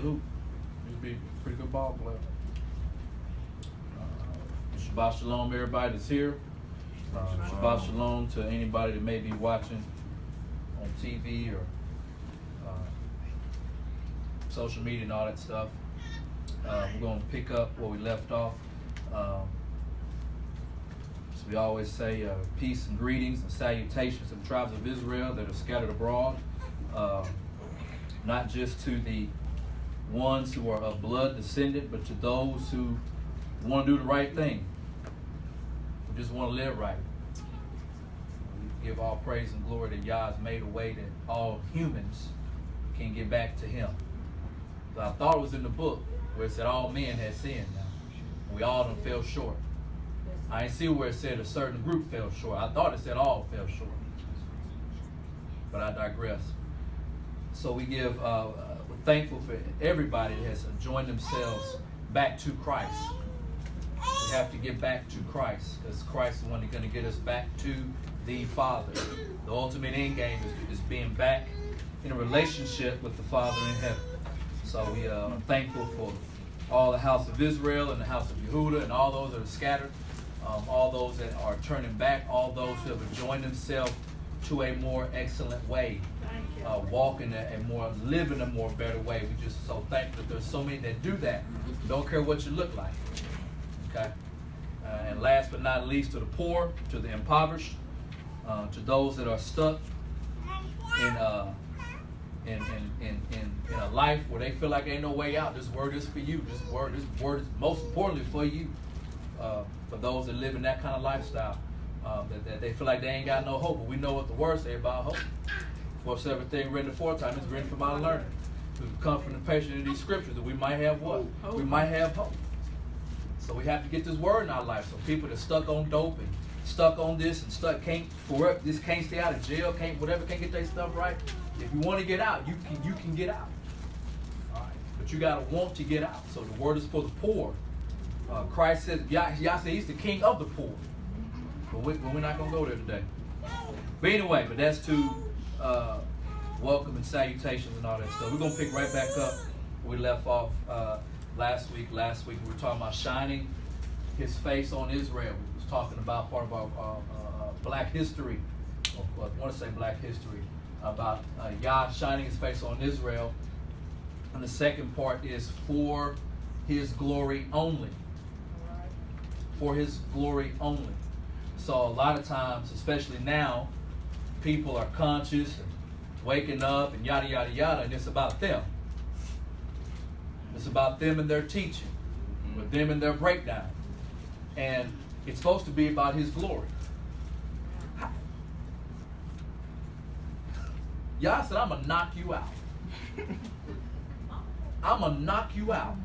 hoop. He'd be a pretty good ball player. Shabbat shalom, everybody that's here. Shabbat shalom to anybody that may be watching on TV or social media and all that stuff. We're going to pick up where we left off. So we always say peace and greetings and salutations to the tribes of Israel that are scattered abroad. Not just to the ones who are of blood descendant, but to those who want to do the right thing. Who just want to live right. We give all praise and glory that Yah has made a way that all humans can get back to Him. So I thought it was in the book where it said all men had sinned now. We all done fell short. I didn't see where it said a certain group fell short. I thought it said all fell short. But I digress. So we give, we're thankful for everybody that has joined themselves back to Christ. We have to get back to Christ because Christ is the one that's going to get us back to the Father. The ultimate end game is being back in a relationship with the Father in heaven. So we are thankful for all the house of Israel and the house of Yehuda and all those that are scattered, all those that are turning back, all those who have joined themselves to a more excellent way, walking living a more better way. We just so thankful that there's so many that do that. Don't care what you look like. Okay. And last but not least, to the poor, to the impoverished, to those that are stuck in a life where they feel like ain't no way out. This word is for you. This word is most importantly for you. For those that live in that kind of lifestyle, that they feel like they ain't got no hope. But we know what the word say about hope. For everything written aforetime is written from our learning. To come from the patience of these scriptures that we might have what? We might have hope. So we have to get this word in our life. So people that stuck on dope and stuck on this and can't stay out of jail, can't get their stuff right. If you want to get out, you can get out. All right. But you gotta want to get out. So the word is for the poor. Christ says, Yah said He's the king of the poor. But we're not gonna go there today. But anyway, that's to welcome and salutations and all that stuff. We're gonna pick right back up where we left off last week. Last week we were talking about shining His face on Israel. We was talking about part of our Black history. Or I want to say Black history. About Yah shining His face on Israel. And the second part is for His glory only. For His glory only. So a lot of times, especially now, people are conscious and waking up and yada, yada, yada, and it's about them. It's about them and their teaching, with them and their breakdown. And it's supposed to be about His glory. Yah said, I'm going to knock you out. I'm going to knock you out.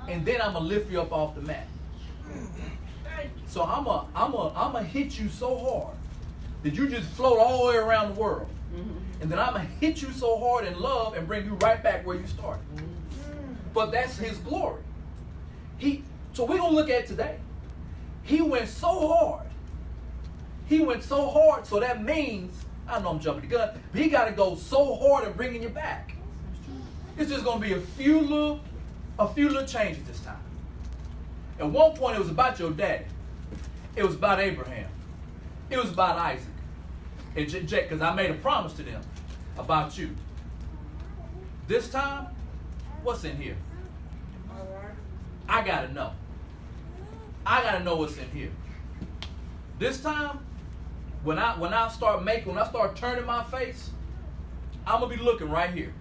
And then I'm going to lift you up off the mat. So I'm going to hit you so hard that you just float all the way around the world. And then I'm going to hit you so hard in love and bring you right back where you started. But that's His glory. So we're going to look at today. He went so hard. So that means, I know I'm jumping the gun, but He got to go so hard in bringing you back. It's just going to be a few little changes this time. At one point, it was about your daddy. It was about Abraham. It was about Isaac. And Jacob, because I made a promise to them about you. This time, what's in here? I got to know. I got to know what's in here. This time, when I start turning my face, I'm going to be looking right here.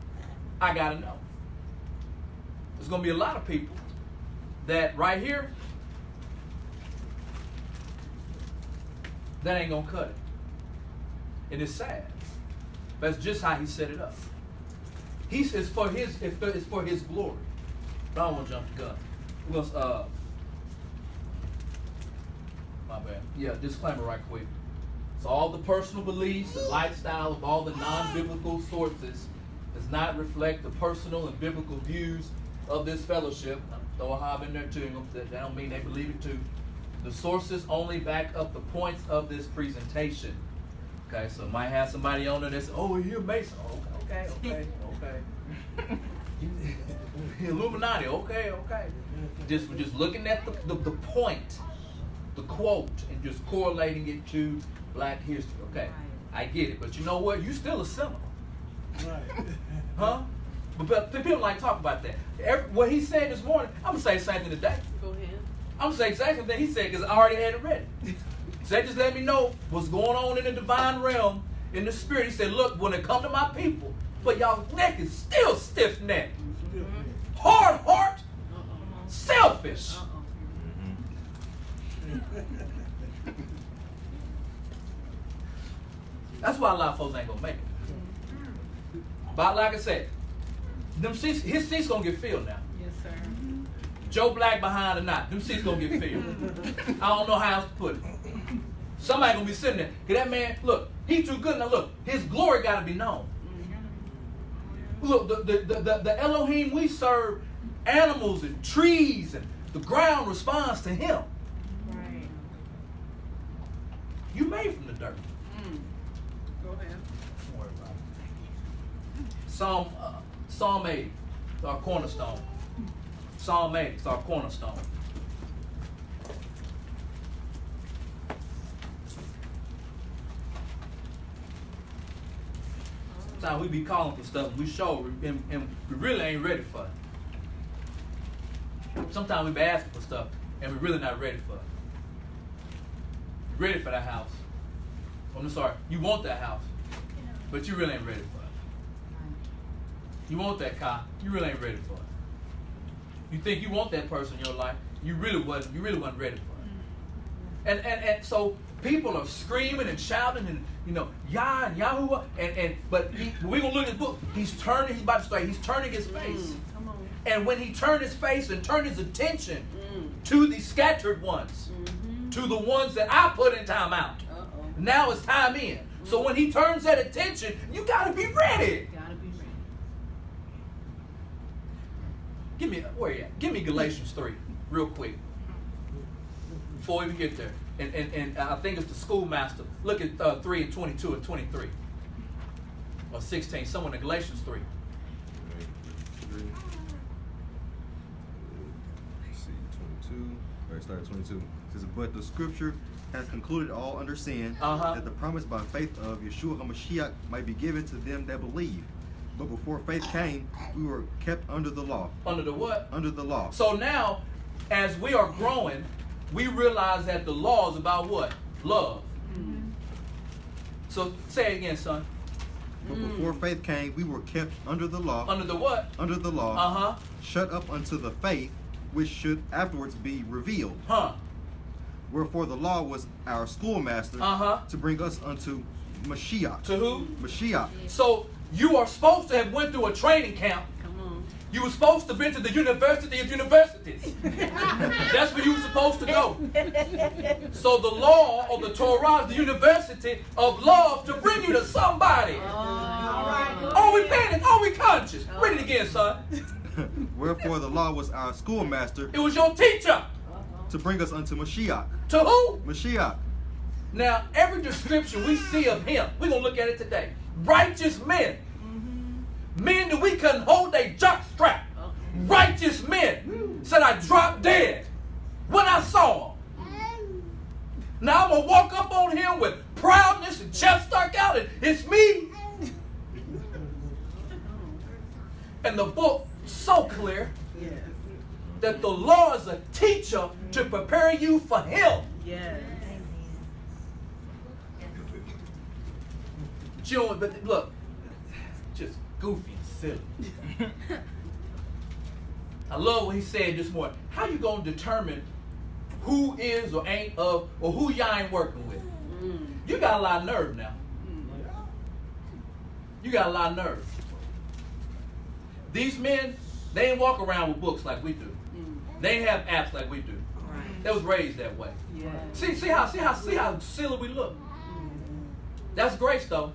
I got to know. There's going to be a lot of people that right here, that ain't going to cut it. And it's sad. But it's just how He set it up. It's for His glory. But I don't want to jump the gun. We're going to, my bad. Yeah, disclaimer right quick. So all the personal beliefs and lifestyle of all the non-biblical sources does not reflect the personal and biblical views of this fellowship. Throw a hob in there too. That don't mean they believe it too. The sources only back up the points of this presentation. Okay, so might have somebody on there that says, "Oh, you're a Mason." Oh, okay. Illuminati, okay. Just looking at the point, the quote, and just correlating it to black history. Okay, I get it. But you know what? You still a sinner. Right. Huh? But people like talk about that. What he said this morning, I'm going to say the same thing today. Go ahead. I'm going to say exactly what he said because I already had it ready. So that just let me know what's going on in the divine realm, in the spirit. He said, look, when it come to my people, but y'all neck is still stiff neck. Hard heart, selfish. That's why a lot of folks ain't going to make it. But like I said, his seat's going to get filled now. Yes, sir. Joe Black behind or not, them seats going to get filled. I don't know how else to put it. Somebody going to be sitting there. Because that man, look, he too good. Now look, his glory got to be known. Look, the Elohim we serve, animals and trees and the ground responds to him. Right. You made from the dirt. Go ahead. Don't worry about it. Psalm 80, it's our cornerstone. Psalm 80, it's our cornerstone. Sometimes we be calling for stuff we show and we really ain't ready for it. Sometimes we be asking for stuff and we're really not ready for it. You're ready for that house. I'm sorry, you want that house, but you really ain't ready for it. You want that car, you really ain't ready for it. You think you want that person in your life, you really wasn't ready for it. And so people are screaming and shouting and Yah and Yahuwah but we're gonna look at his book. He's turning his face. Come on. And when he turned his face and turned his attention to the scattered ones, to the ones that I put in time out. Now it's time in. So when he turns that attention, you gotta be ready. Gotta be ready. Give me Galatians 3 real quick before we even get there. And I think it's the schoolmaster. Look at 3 and 22 and 23 or 16. Someone in Galatians 3. Let's see, 22. Right, start at 22. It says, but the scripture has concluded all under sin, that the promise by faith of Yeshua HaMashiach might be given to them that believe. But before faith came, we were kept under the law. Under the what? Under the law. So now, as we are growing, we realize that the law is about what? Love. So say it again, son. But before faith came, we were kept under the law. Under the what? Under the law. Shut up unto the faith, which should afterwards be revealed. Wherefore the law was our schoolmaster to bring us unto Mashiach. To who? Mashiach. So you are supposed to have went through a training camp. Come on. You were supposed to have been to the University of Universities. That's where you were supposed to go. So the law or the Torah is the university of love to bring you to somebody. Are we paying? Are we conscious? Read it again, son. Wherefore the law was our schoolmaster. It was your teacher. To bring us unto Mashiach. To who? Mashiach. Now, every description we see of him, we're going to look at it today. Righteous men. Men that we couldn't hold their jock strap. Righteous men said I dropped dead when I saw him. Now I'm going to walk up on him with proudness and chest stuck out and it's me. And the book so clear that the law is a teacher to prepare you for him. Yes. But look, just goofy and silly. I love what he said this morning. How you gonna determine who is or ain't of, or who y'all ain't working with? You got a lot of nerve now. You got a lot of nerve. These men, they ain't walk around with books like we do. They ain't have apps like we do. Right. They was raised that way. Yes. See how silly we look. That's grace though,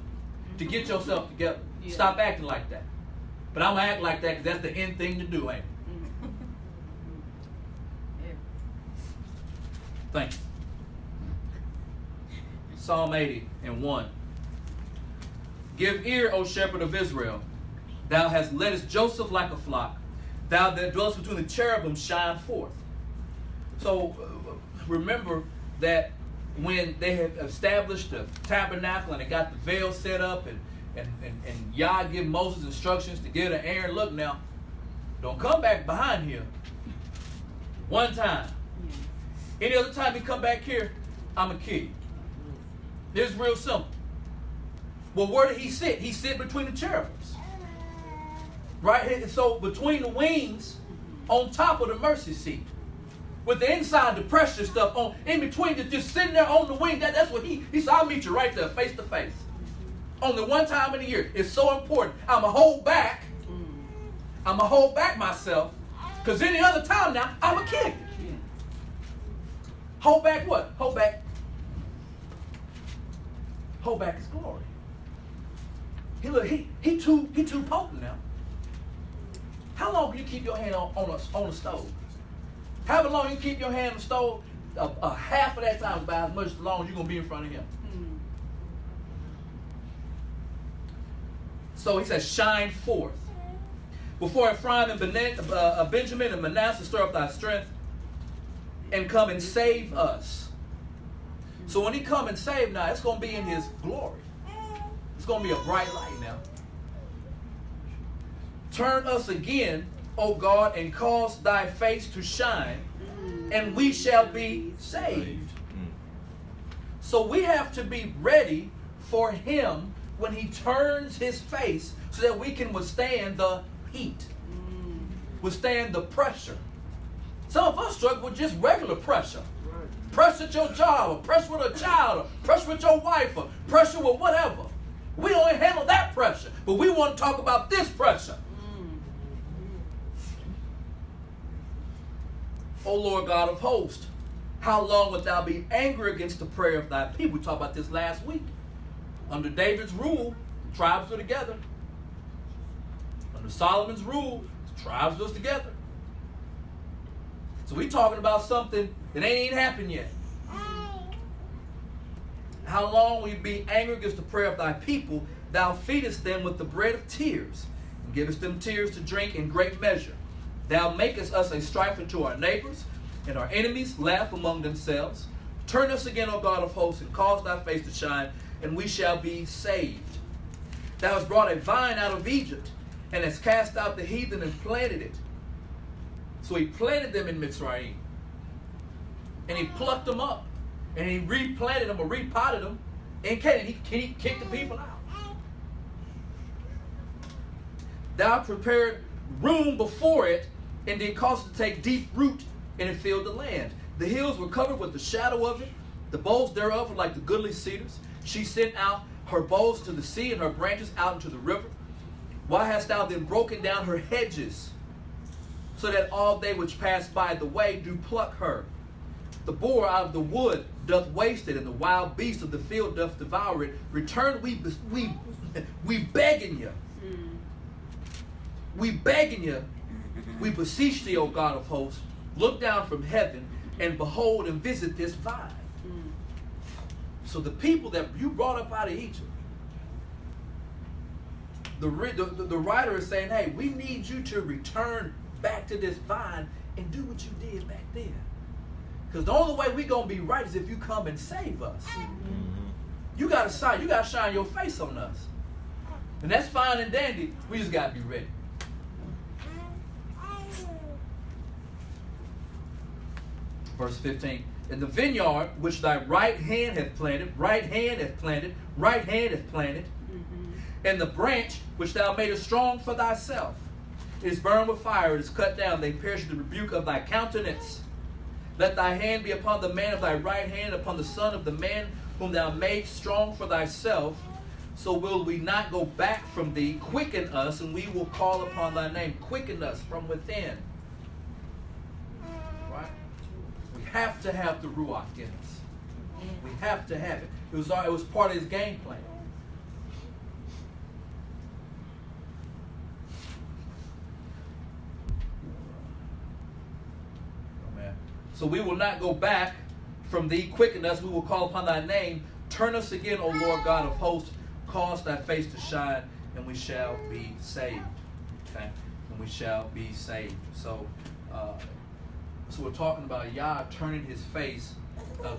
to get yourself together. Yeah. Stop acting like that. But I'm gonna act like that because that's the end thing to do, ain't it? Thank you. Psalm 80 and 1. Give ear, O shepherd of Israel. Thou hast leddest Joseph like a flock. Thou that dwellest between the cherubim, shine forth. So remember that when they had established the tabernacle and they got the veil set up, and Yah give Moses instructions to give to Aaron, look now, don't come back behind here. One time. Any other time you come back here, I'm going to kill you. It's real simple. Well, where did he sit? He sit between the cherubims. Right? So between the wings, on top of the mercy seat. With the inside, the pressure stuff on, in between, just sitting there on the wing. That's what he said, I'll meet you right there, face to face. Only one time in a year. It's so important. I'm going to hold back. I'm going to hold back myself. Because any other time now, I'm going to kill you. Hold back what? Hold back his glory. He too potent now. How long can you keep your hand on the stove? However long you keep your hand on the stove, half of that time is about as much as long as you're going to be in front of him. So he says, shine forth. Before Ephraim and Benjamin and Manasseh, stir up thy strength and come and save us. So when he come and save now, it's going to be in his glory. It's going to be a bright light now. Turn us again, O God, and cause thy face to shine, and we shall be saved. So we have to be ready for him when he turns his face so that we can withstand the heat, withstand the pressure. Some of us struggle with just regular pressure. Pressure at your job, or pressure with a child, or pressure with your wife, or pressure with whatever. We don't handle that pressure, but we want to talk about this pressure. O Lord God of hosts, how long wilt thou be angry against the prayer of thy people? We talked about this last week. Under David's rule, the tribes were together. Under Solomon's rule, the tribes was together. So we're talking about something that ain't happened yet. How long will you be angry against the prayer of thy people? Thou feedest them with the bread of tears, and givest them tears to drink in great measure. Thou makest us a strife unto our neighbors, and our enemies laugh among themselves. Turn us again, O God of hosts, and cause thy face to shine, and we shall be saved. Thou hast brought a vine out of Egypt, and hast cast out the heathen and planted it. So he planted them in Mitzrayim. And he plucked them up. And he replanted them or repotted them in Canaan. He kicked the people out. Thou prepared room before it, and did cause it to take deep root, and it filled the land. The hills were covered with the shadow of it. The boughs thereof were like the goodly cedars. She sent out her boughs to the sea, and her branches out into the river. Why hast thou then broken down her hedges, so that all they which pass by the way do pluck her? The boar out of the wood doth waste it, and the wild beast of the field doth devour it. Return we begging you. We begging you. We beseech thee, O God of hosts, look down from heaven and behold and visit this vine. So the people that you brought up out of Egypt, the writer is saying, hey, we need you to return back to this vine and do what you did back then. Because the only way we're going to be right is if you come and save us. You got to shine your face on us. And that's fine and dandy. We just got to be ready. Verse 15. In the vineyard which thy right hand hath planted, and the branch which thou madest strong for thyself, it is burned with fire, it is cut down, they perish at the rebuke of thy countenance. Let thy hand be upon the man of thy right hand, upon the son of the man whom thou made strong for thyself. So will we not go back from thee. Quicken us, and we will call upon thy name. Quicken us from within. Right? We have to have the Ruach in us. We have to have it. It was part of his game plan. So we will not go back from thee. Quicken us, we will call upon thy name. Turn us again, O Lord God of hosts. Cause thy face to shine, and we shall be saved. Okay? And we shall be saved. So we're talking about Yah turning his face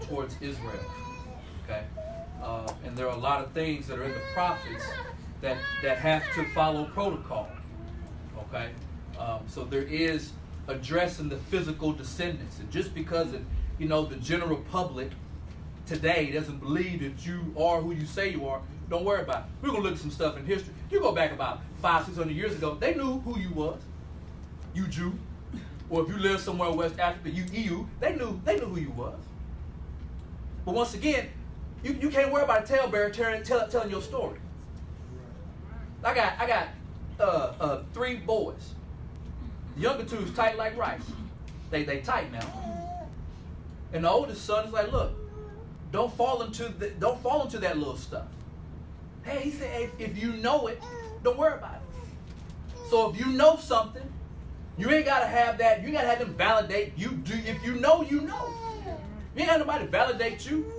towards Israel. Okay? And there are a lot of things that are in the prophets that have to follow protocol. Okay? So there is addressing the physical descendants. And just because the general public today doesn't believe that you are who you say you are, don't worry about it. We're going to look at some stuff in history. You go back about 500-600 years ago, they knew who you was. You Jew. Or if you live somewhere in West Africa, you EU, they knew who you was. But once again, you can't worry about a talebearer telling your story. I got 3 boys. The younger 2 is tight like rice. They tight now. And the oldest son is like, look, don't fall into that little stuff. Hey, he said, hey, if you know it, don't worry about it. So if you know something, you ain't gotta have that. You gotta have them validate you. If you know, you know. You ain't got nobody validate you,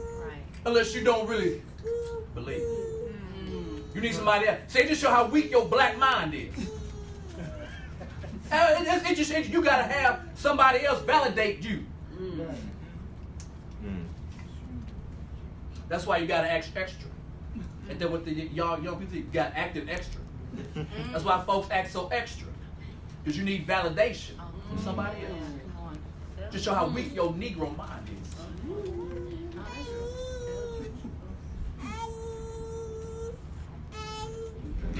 unless you don't really believe. You need somebody else. Say, just show how weak your black mind is. You gotta have somebody else validate you. That's why you gotta act extra. And then with the young people, you got acting extra. That's why folks act so extra. Because you need validation from somebody else. Just show how weak your Negro mind is.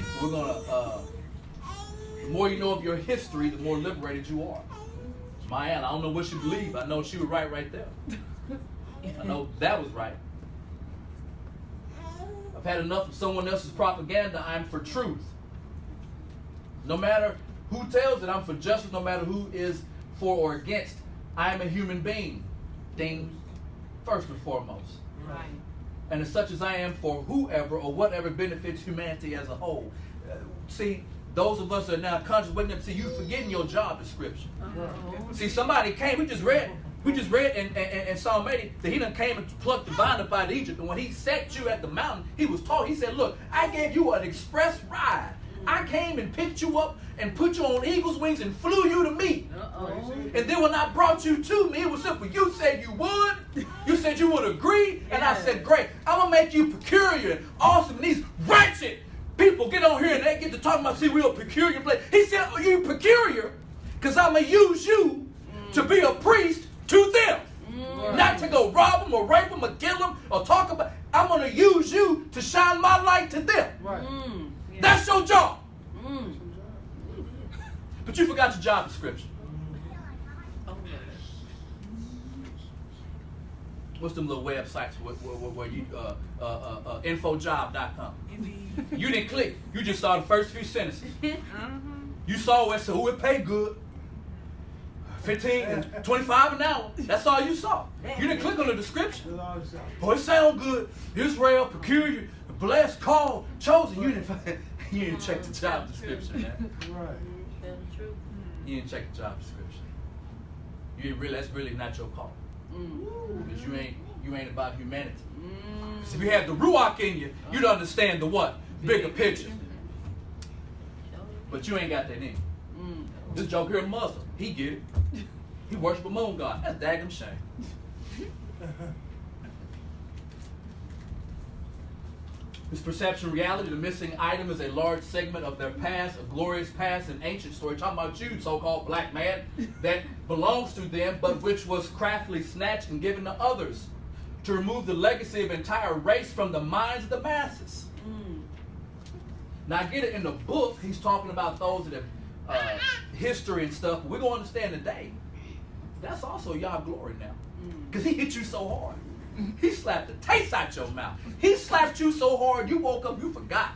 So we're gonna, the more you know of your history, the more liberated you are. Maya, I don't know what she believed. I know she was right there. I know that was right. I've had enough of someone else's propaganda. I'm for truth. No matter who tells it, I'm for justice. No matter who is for or against, I am a human being. Ding. First and foremost. Right. And as such as I am for whoever or whatever benefits humanity as a whole. See, those of us that are now conscious, waking up, see, you forgetting your job description. See, somebody came, we just read in Psalm 80 that he done came and plucked the vine up out of Egypt. And when he set you at the mountain, he was taught, he said, look, I gave you an express ride. I came and picked you up and put you on eagle's wings and flew you to me. And then when I brought you to me, it was simple. You said you would. You said you would agree. And I said, great. I'm going to make you peculiar and awesome. And these wretched people get on here and they get to talk about, see, we're a peculiar place. He said, oh, you peculiar because I'm going to use you to be a priest to them. Not to go rob them or rape them or kill them or talk about. I'm going to use you to shine my light to them. That's your job. But you forgot your job description. What's them little websites where you infojob.com? You didn't click. You just saw the first few sentences. You saw it, so it paid good. 15 and 25 an hour. That's all you saw. You didn't click on the description. Boy, it sound good. Israel, peculiar, blessed, called, chosen. You didn't check the job description, man. You didn't check the job description. That's really not your call. Because you ain't about humanity. Because if you have the Ruach in you, you'd understand the what? Bigger picture. But you ain't got that in you. This joke here, a Muslim, he get it. He worship a moon god. That's daggum shame. This perception reality, the missing item, is a large segment of their past, a glorious past, an ancient story. Talking about you, so-called black man, that belongs to them, but which was craftily snatched and given to others to remove the legacy of an entire race from the minds of the masses. Now, I get it in the book, he's talking about those that have history and stuff. But we're going to understand today, that's also Yah glory now. Because he hit you so hard. He slapped the taste out your mouth. He slapped you so hard, you woke up, you forgot.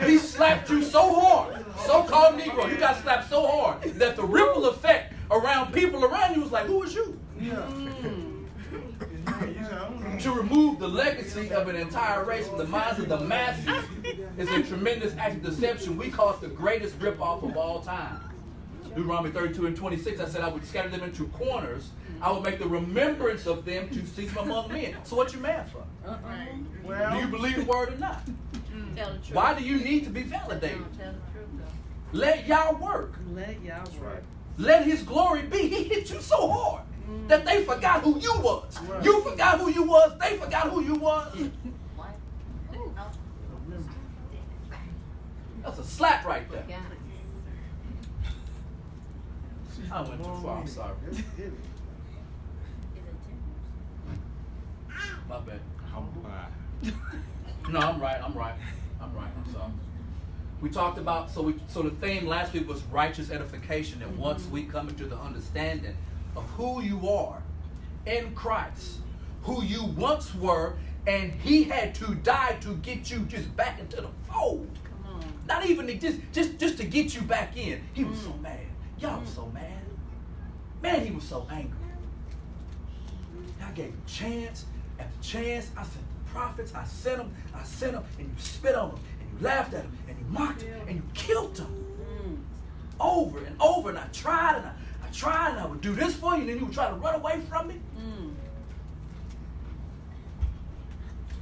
He slapped you so hard, so-called Negro, you got slapped so hard that the ripple effect around people around you was like, who is you? To remove the legacy of an entire race from the minds of the masses is a tremendous act of deception. We call it the greatest ripoff of all time. Deuteronomy 32 and 26, I said I would scatter them into corners. I will make the remembrance of them to cease from among men. So what you mad for? Do you believe the word or not? Tell the truth. Why do you need to be validated? Tell the truth, Let Yah work. Let y'all work. Let his glory be. He hit you so hard that they forgot who you was. Right. You forgot who you was. They forgot who you was. That's a slap right there. I went too far. I'm sorry. My bad. No, I'm right. I'm sorry. We talked about, so the theme last week was righteous edification. And once we come into the understanding of who you are in Christ, who you once were, and he had to die to get you just back into the fold. Not even just to get you back in. He was so mad. Y'all was so mad. Man, he was so angry. I gave him chance after chance. I sent the prophets. I sent them, and you spit on them, and you laughed at them, and you mocked him, and you killed them. Over and over, and I tried, and I would do this for you, and then you would try to run away from me.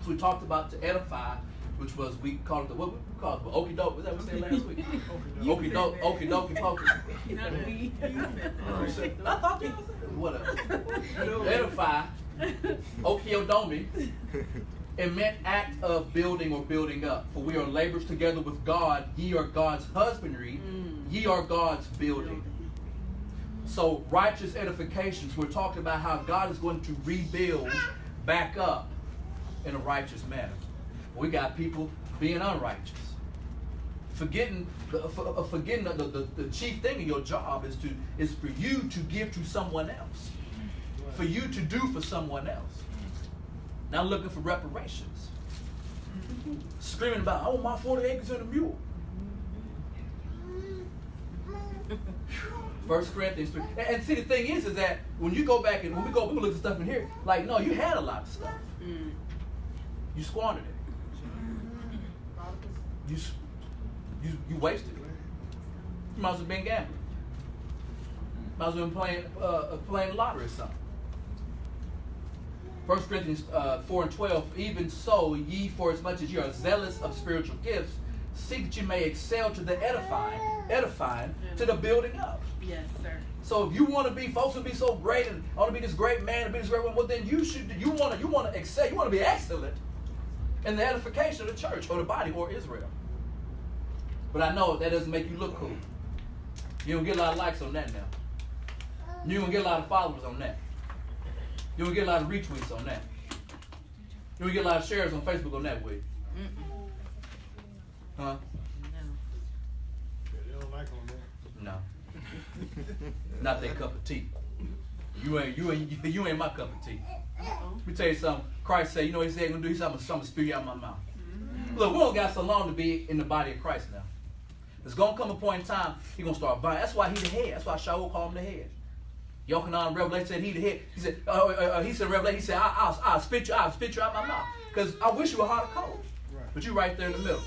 So we talked about to edify, which was, we called it the, what we called it, okie doke. Was that what we said last week? Okie doke, okie dokie pokey. I thought y'all said it. Whatever. Edify, okiodomi, it meant act of building or building up. For we are laborers together with God. Ye are God's husbandry. Ye are God's building. So righteous edifications, we're talking about how God is going to rebuild back up in a righteous manner. We got people being unrighteous, forgetting the chief thing in your job is for you to give to someone else, for you to do for someone else. Not looking for reparations, screaming about, I want my 40 acres and a mule. 1 Corinthians 3. And see, the thing is that when you go back and when we look at stuff in here, like, no, you had a lot of stuff. You squandered it. You wasted it. You might as well have been gambling. Might as well have been playing lottery or something. 1 Corinthians 4 and 12, even so, ye, for as much as ye are zealous of spiritual gifts, see that you may excel to the edifying to the building up. Yes, sir. So if you want to be, folks will be so great, and I want to be this great man, and be this great woman, well then you want to excel, you want to be excellent in the edification of the church or the body or Israel. But I know that doesn't make you look cool. You don't get a lot of likes on that now. You don't get a lot of followers on that. You don't get a lot of retweets on that. You don't get a lot of shares on Facebook on that way. Huh? They don't like on that. No. Not that cup of tea. You ain't my cup of tea. Let me tell you something. Christ said, you know what he said he's gonna do? He said, I'm gonna spew you out of my mouth. Look, we don't got so long to be in the body of Christ now. There's gonna come a point in time he's gonna start buying. That's why he's the head. That's why Shaul called him the head. Yochanan in Revelation said he the head. He said, he said in Revelation, he said, I'll spit you out my mouth. Because I wish you were hot or cold. Right. But you right there in the middle.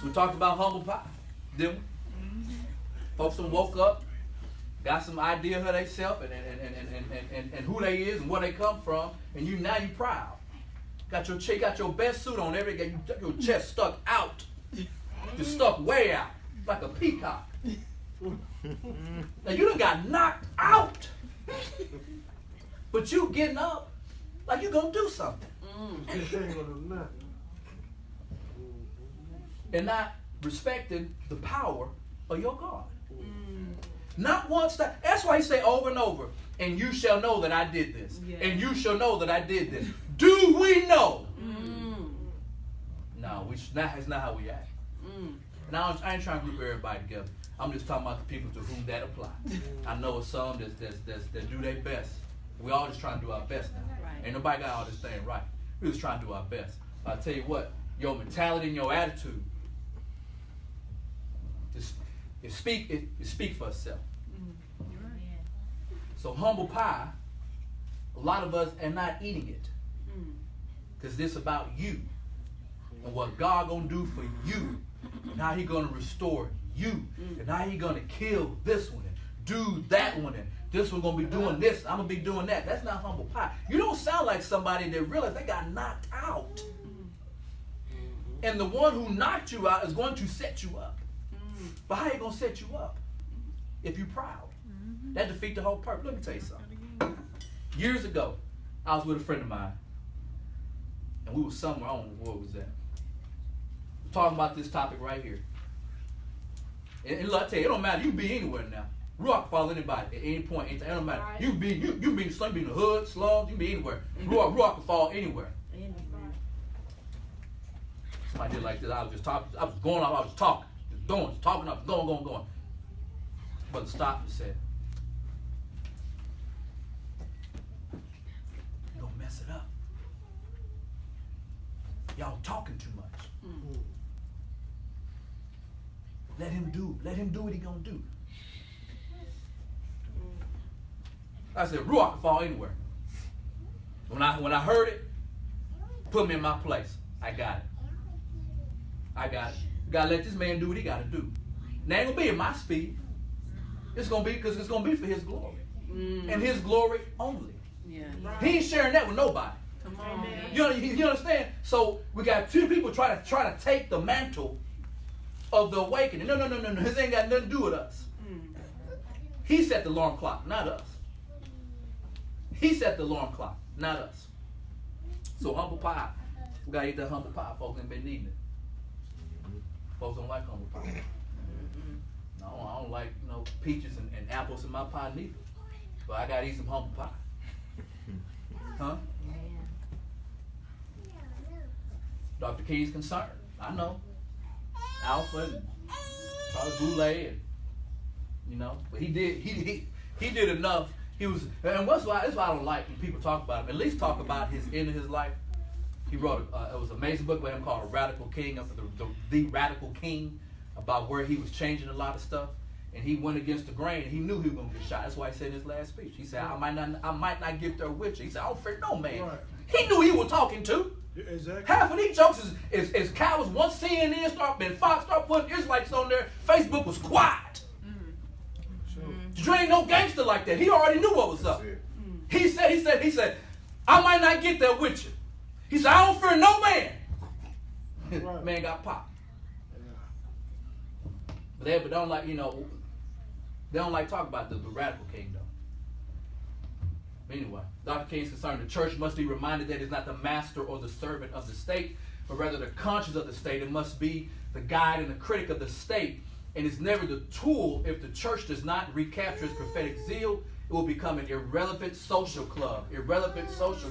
So we talked about humble pie, didn't we? Folks done woke up, got some idea of they self and who they is and where they come from, and now you proud. Got your best suit on, you got your chest stuck out. You're stuck way out, like a peacock. Now you done got knocked out, but you getting up like you gonna do something. And not respecting the power of your God. Not once. That's why he say over and over, and you shall know that I did this. Yeah. And you shall know that I did this. Do we know? No, that's not how we act. Now I ain't trying to group everybody together. I'm just talking about the people to whom that applies. I know it's some that do their best. We all just trying to do our best now. Right. Ain't nobody got all this thing right. We just trying to do our best. But I tell you what, your mentality and your attitude, it speak for itself. So humble pie, a lot of us are not eating it. Because this about you. And what God gonna do for you. And how he gonna restore you. And how he gonna kill this one. And do that one. And this one gonna be doing this. I'm gonna be doing that. That's not humble pie. You don't sound like somebody that realized they got knocked out. And the one who knocked you out is going to set you up. But how are you going to set you up if you're proud? That defeats the whole purpose. Let me tell you something. Years ago, I was with a friend of mine. And we were somewhere, I don't know where it was at. We're talking about this topic right here. And look, I tell you, it don't matter. You can be anywhere now. Ruach can follow anybody at any point. It don't matter. Right. You can be in the hood, slums, you can be anywhere. Ruach can fall anywhere. Somebody did like this. I was just talking. I was going off. I was talking. Just going. Just talking up. Going. Brother stopped and said, "You're going to mess it up. Y'all talking too much. Let him do what he going to do." I said, Ruach can fall anywhere. When I heard it, put me in my place. I got it. Gotta let this man do what he gotta do. It ain't gonna be at my speed. It's gonna be because it's gonna be for his glory. And his glory only. Yeah. He ain't sharing that with nobody. Come on. You understand? So we got two people try to take the mantle of the awakening. No. This ain't got nothing to do with us. He set the alarm clock, not us. He set the alarm clock, not us. So humble pie. We gotta eat that humble pie. Folks ain't been eating it. Folks don't like humble pie. No, I don't like peaches and apples in my pie neither. But I gotta eat some humble pie. Huh? Dr. Key's concerned. I know. Alpha and probably Boulay but he did enough. He was, and that's why I don't like when people talk about him. At least talk about his end of his life. He wrote it was an amazing book by him called A Radical King, the Radical King, about where he was changing a lot of stuff, and he went against the grain. And he knew he was going to get shot. That's why he said in his last speech. He said, "I might not get there with you." He said, "I don't fear no man." Right. He knew he was talking to. Exactly. Half of these jokes is cowards. Once CNN and Fox start putting Israelites on there, Facebook was quiet. You ain't no gangster like that. He already knew what was up. He said, "I might not get there with you." He said, "I don't fear no man." Right. Man got popped. Yeah. But they don't like, they don't like talk about the radical king though. Anyway, Dr. King is concerned the church must be reminded that it's not the master or the servant of the state, but rather the conscience of the state. It must be the guide and the critic of the state. And it's never the tool. If the church does not recapture its prophetic zeal, it will become an irrelevant social club. Irrelevant social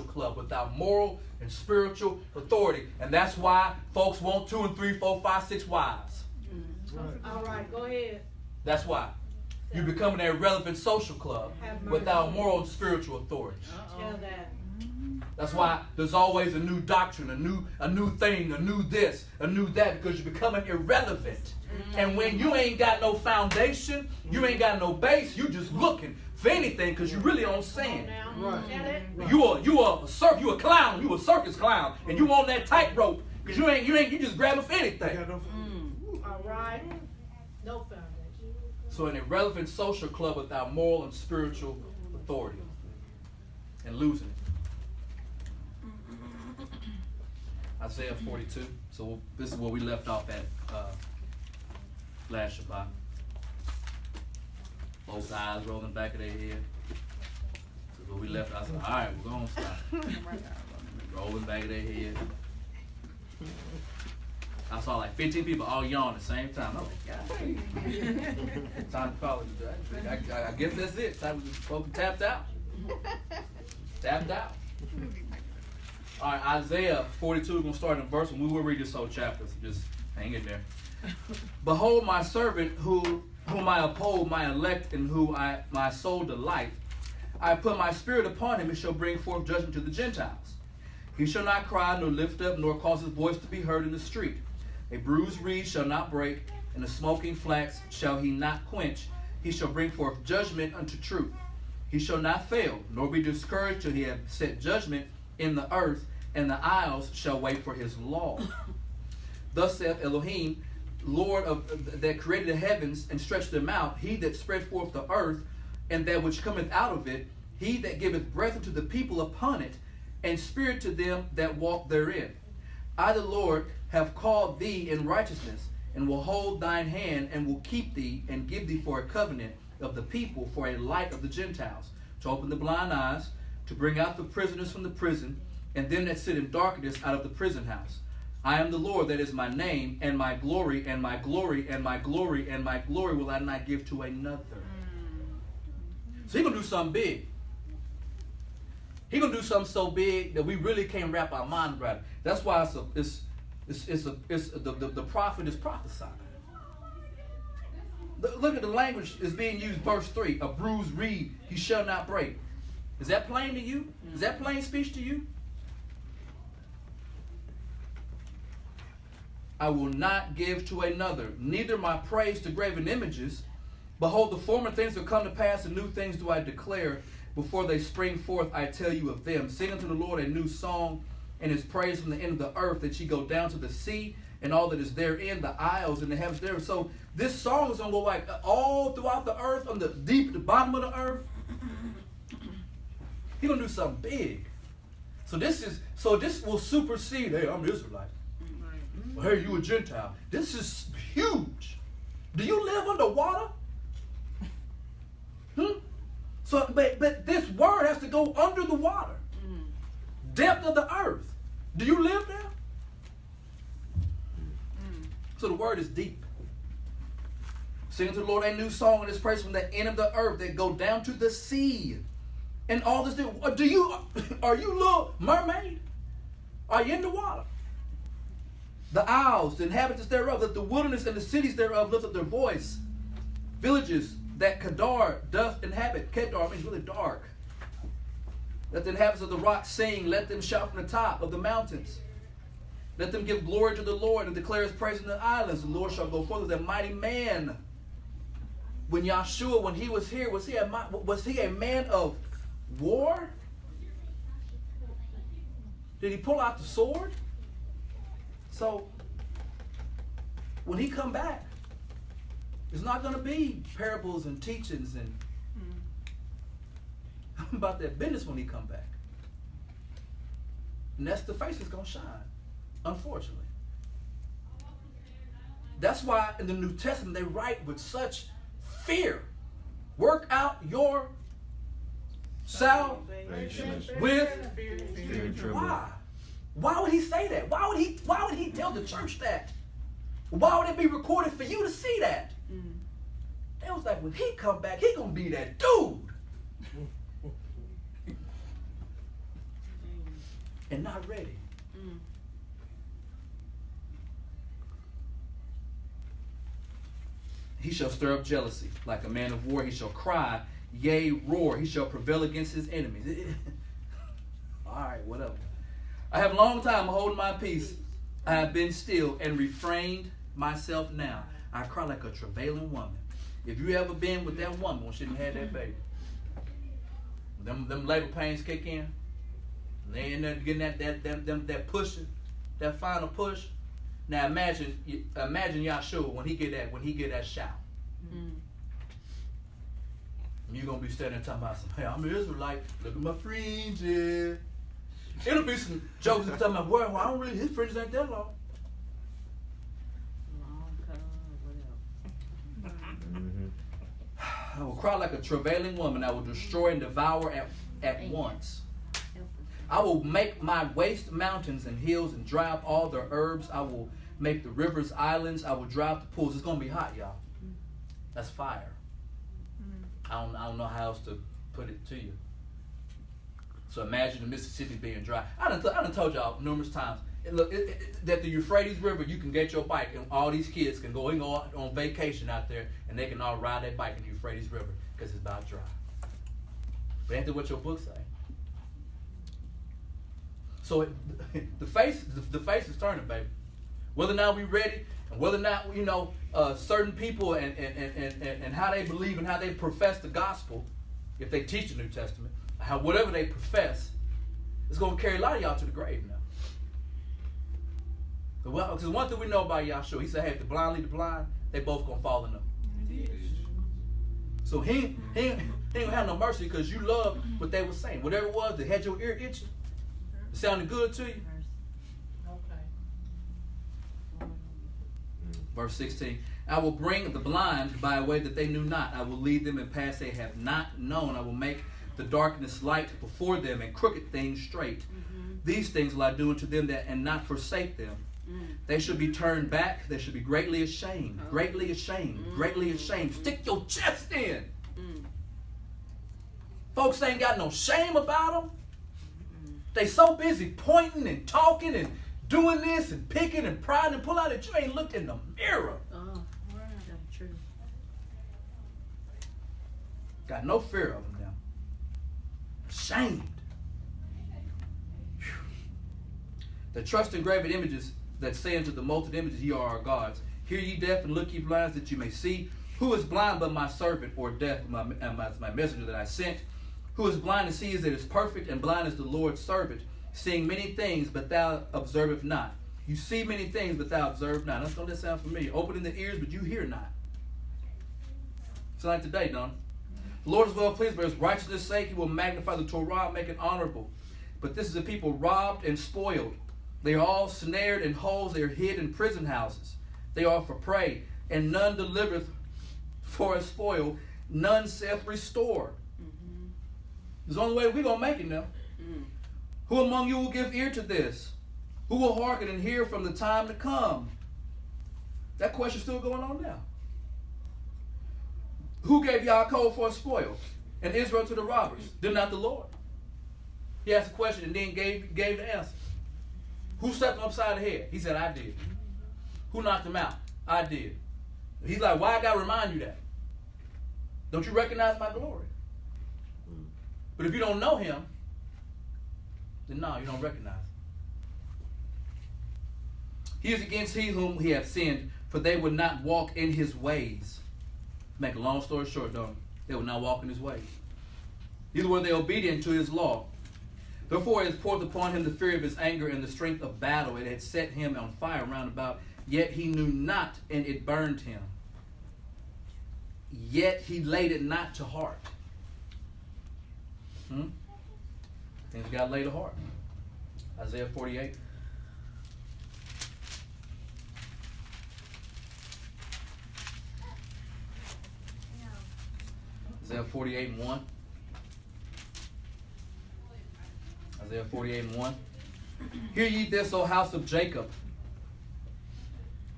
club without moral and spiritual authority. And that's why folks want 2 and 3, 4, 5, 6 wives. All right, go ahead. That's why. You become an irrelevant social club without moral and spiritual authority. Tell that. That's why there's always a new doctrine, a new thing, a new this, a new that, because you're becoming irrelevant. And when you ain't got no foundation, you ain't got no base, you just looking for anything because you really on sand. Right. You a clown, you a circus clown, and you on that tightrope because you just grabbing for anything. All right. No foundation. So an irrelevant social club without moral and spiritual authority, and losing it. Isaiah 42. So this is where we left off at last Shabbat. Both eyes rolling back of their head. This is where we left. I said, all right, we're going to stop. Rolling back of their head. I saw like 15 people all yawn at the same time. I was like, God. Time to call it. I guess that's it. Time to folks tapped out. Tapped out. All right, Isaiah 42, we're going to start in verse 1. We will read this whole chapter, so just hang in there. Behold my servant whom I uphold, my elect, in whom my soul delight. I put my spirit upon him, and shall bring forth judgment to the Gentiles. He shall not cry, nor lift up, nor cause his voice to be heard in the street. A bruised reed shall not break, and a smoking flax shall he not quench. He shall bring forth judgment unto truth. He shall not fail, nor be discouraged till he have set judgment in the earth, and the isles shall wait for his law. Thus saith Elohim, Lord that created the heavens and stretched them out, he that spread forth the earth, and that which cometh out of it, he that giveth breath unto the people upon it, and spirit to them that walk therein. I, the Lord, have called thee in righteousness, and will hold thine hand, and will keep thee, and give thee for a covenant of the people, for a light of the Gentiles, to open the blind eyes, to bring out the prisoners from the prison, and them that sit in darkness out of the prison house. I am the Lord, that is my name, and my glory, and my glory, and my glory, and my glory will I not give to another. So he's going to do something big. He's going to do something so big that we really can't wrap our mind around it. That's why the prophet is prophesying. Look at the language is being used, verse 3. A bruised reed he shall not break. Is that plain to you? Is that plain speech to you? I will not give to another, neither my praise to graven images. Behold, the former things will come to pass, and new things do I declare. Before they spring forth, I tell you of them. Sing unto the Lord a new song, and his praise from the end of the earth, that ye go down to the sea, and all that is therein, the isles and the heavens therein. So this song is going to go like all throughout the earth, on the deep, the bottom of the earth. He's going to do something big. So this will supersede, hey, I'm an Israelite. Well, hey, you a Gentile. This is huge. Do you live underwater? So, but this word has to go under the water. Depth of the earth. Do you live there? So the word is deep. Sing unto the Lord a new song, and his praise from the end of the earth, that go down to the sea. And all this. Are you little mermaid? Are you in the water? The isles, the inhabitants thereof, let the wilderness and the cities thereof lift up their voice. Villages that Kedar doth inhabit. Kedar means really dark. Let the inhabitants of the rock sing. Let them shout from the top of the mountains. Let them give glory to the Lord and declare his praise in the islands. The Lord shall go forth as a mighty man. When Yahshua, when he was here, was he a man of war? Did he pull out the sword? So, when he come back, it's not going to be parables and teachings and about that business when he come back. And that's the face that's going to shine, unfortunately. That's why in the New Testament they write with such fear. Work out your salvation with fear and trembling. Why? Why would he say that? Why would he tell the church that? Why would it be recorded for you to see that? It was like, when he come back, he gonna be that dude. And not ready. He shall stir up jealousy like a man of war. He shall cry, yea, roar. He shall prevail against his enemies. All right, whatever. I have long time holding my peace. I have been still and refrained myself now. I cry like a travailing woman. If you ever been with that woman when she didn't have that baby, them labor pains kick in. They end up getting that pushing, that final push. Now imagine Yahshua when he get that shout. You're gonna be standing there talking about hey, I'm an Israelite. Look at my fringes. It'll be some jokes and talking about, well, I don't really, his fringes ain't that long. I will cry like a travailing woman. I will destroy and devour at once. I will make my waste mountains and hills and dry up all their herbs. I will make the rivers islands. I will dry up the pools. It's going to be hot, y'all. That's fire. I don't know how else to put it to you. So imagine the Mississippi being dry. I done told y'all numerous times. Look, that the Euphrates River, you can get your bike, and all these kids can go on vacation out there, and they can all ride their bike in the Euphrates River because it's about dry. But ain't that what your book say? So the face is turning, baby. Whether or not we ready, and whether or not certain people and how they believe and how they profess the gospel, if they teach the New Testament, whatever they profess, it's going to carry a lot of y'all to the grave now. Because one thing we know about Yahshua, he said, hey, if the blind lead the blind, they both going to fall in them. So he ain't going to have no mercy because you love what they were saying. Whatever it was that had your ear itching, it sounded good to you. Okay. Verse 16. I will bring the blind by a way that they knew not. I will lead them in paths they have not known. I will make the darkness light before them and crooked things straight. These things will I do unto them that and not forsake them. They should be turned back. They should be greatly ashamed. Greatly ashamed. Greatly ashamed. Stick your chest in. Folks ain't got no shame about them. They so busy pointing and talking and doing this and picking and prying and pulling out that you ain't looked in the mirror. Oh, that's true. Got no fear of them now. Ashamed. Whew. The trust in graven images that say unto the molten images, ye are our gods. Hear ye deaf and look ye blind, that you may see. Who is blind but my servant, or deaf my messenger that I sent? Who is blind and sees that is perfect, and blind is the Lord's servant, seeing many things, but thou observest not. You see many things, but thou observe not. Don't that sound familiar? Opening the ears, but you hear not. It's like today, don't it? The Lord is well pleased, for his righteousness' sake, he will magnify the Torah, make it honorable. But this is a people robbed and spoiled. They are all snared in holes. They are hid in prison houses. They are for prey, and none delivereth for a spoil. None saith restore. It's the only way we're going to make it now. Who among you will give ear to this? Who will hearken and hear from the time to come? That question's still going on now. Who gave Yaakov for a spoil and Israel to the robbers? Did not the Lord? He asked a question and then gave the answer. Who slapped him upside the head? He said, I did. Who knocked him out? I did. He's like, why I got to remind you that? Don't you recognize my glory? But if you don't know him, then no, you don't recognize him. He is against he whom he hath sinned, for they would not walk in his ways. Make a long story short, don't they? They would not walk in his ways. Neither were they obedient to his law. Therefore it has poured upon him the fury of his anger and the strength of battle. It had set him on fire round about. Yet he knew not, and it burned him. Yet he laid it not to heart. Things got laid to heart. Isaiah 48. Isaiah 48:1. Isaiah 48:1. Hear ye this, O house of Jacob,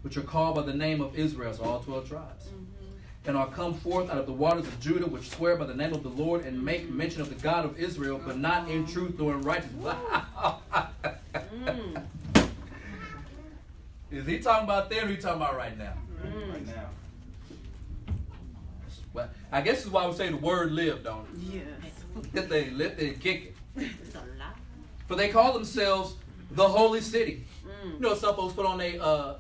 which are called by the name of Israel, so all 12 tribes, and are come forth out of the waters of Judah, which swear by the name of the Lord, and make mention of the God of Israel, but not in truth nor in righteousness. Is he talking about then, or is he talking about right now? Right now. Well, I guess this is why we say the word live, don't it? Yes. Let they lift it and kick it. It's a lot. For they call themselves the holy city. You know, some folks put on their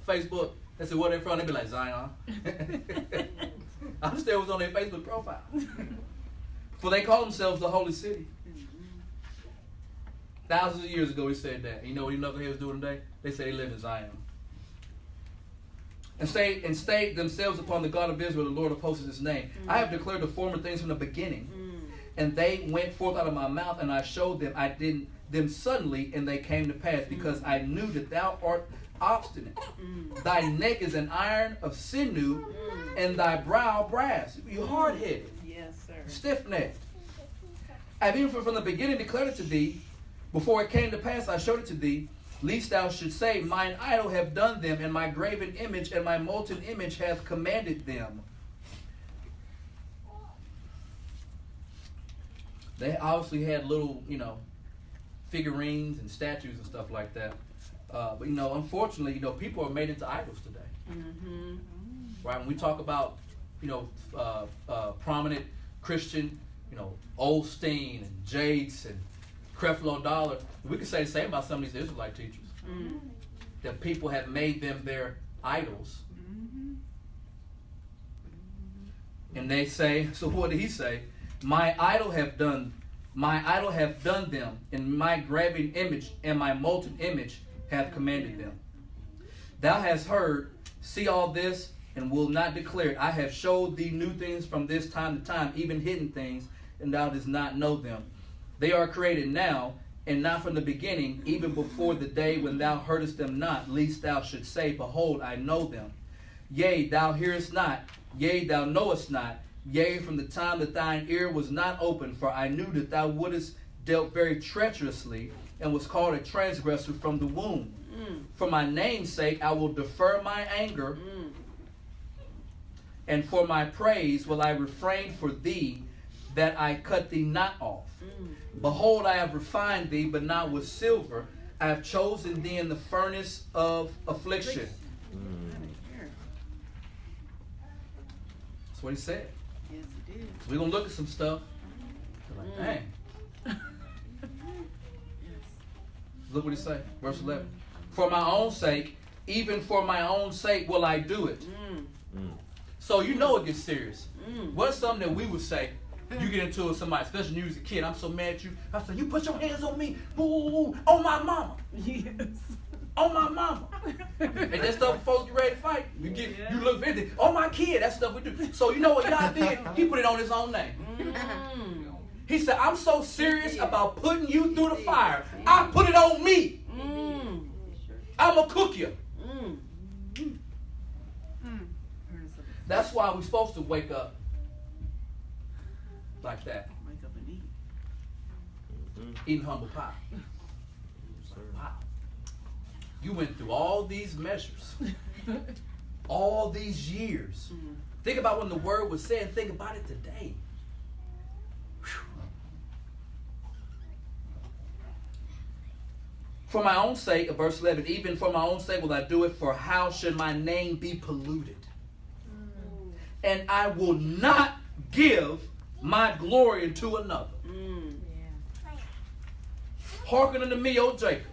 Facebook, they say where they're from, they be like, Zion. I understand what's on their Facebook profile. For they call themselves the holy city. Thousands of years ago he said that. You know what these knuckleheads doing today? They say they live in Zion. And stayed themselves upon the God of Israel, the Lord of hosts is his name. I have declared the former things from the beginning. And they went forth out of my mouth, and I showed them. I did them suddenly, and they came to pass, because I knew that thou art obstinate. Thy neck is an iron of sinew, and thy brow brass. You're hard-headed. Yes, sir. Stiff-necked. I have even from the beginning declared it to thee. Before it came to pass, I showed it to thee. Lest thou should say, mine idol have done them, and my graven image and my molten image hath commanded them. They obviously had little, figurines and statues and stuff like that. But, unfortunately, people are made into idols today. Right? When we talk about, prominent Christian, Osteen and Jakes and Creflo Dollar, we can say the same about some of these Israelite teachers. That people have made them their idols. And they say, so what did he say? My idol have done them, and my graven image and my molten image have commanded them. Thou hast heard, see all this, and will not declare it. I have showed thee new things from this time to time, even hidden things, and thou dost not know them. They are created now, and not from the beginning, even before the day when thou heardest them not, lest thou should say, behold, I know them. Yea, thou hearest not. Yea, thou knowest not. Yea, from the time that thine ear was not open, for I knew that thou wouldest dealt very treacherously, and was called a transgressor from the womb. For my name's sake I will defer my anger, and for my praise will I refrain for thee, that I cut thee not off. Behold, I have refined thee, but not with silver. I have chosen thee in the furnace of affliction. That's what he said. Yes, he did. So we're going to look at some stuff. We're like, dang. Look what he say, verse 11. For my own sake, even for my own sake will I do it. So you know it gets serious. What's something that we would say? You get into it with somebody, especially when you was a kid. I'm so mad at you. I say, you put your hands on me. Boo, on my mama. Yes. On my mama. And that stuff folks get ready to fight. You look busy. On my kid, that stuff we do. So you know what God did? He put it on his own name. He said, I'm so serious about putting you through the fire. I put it on me. I'm going to cook you. That's why we're supposed to wake up like that. Wake up and eat. Eating humble pie. Wow. You went through all these measures. All these years. Think about when the word was said. Think about it today. For my own sake, verse 11, even for my own sake will I do it, for how should my name be polluted? And I will not give my glory unto another. Hearken unto me, O Jacob,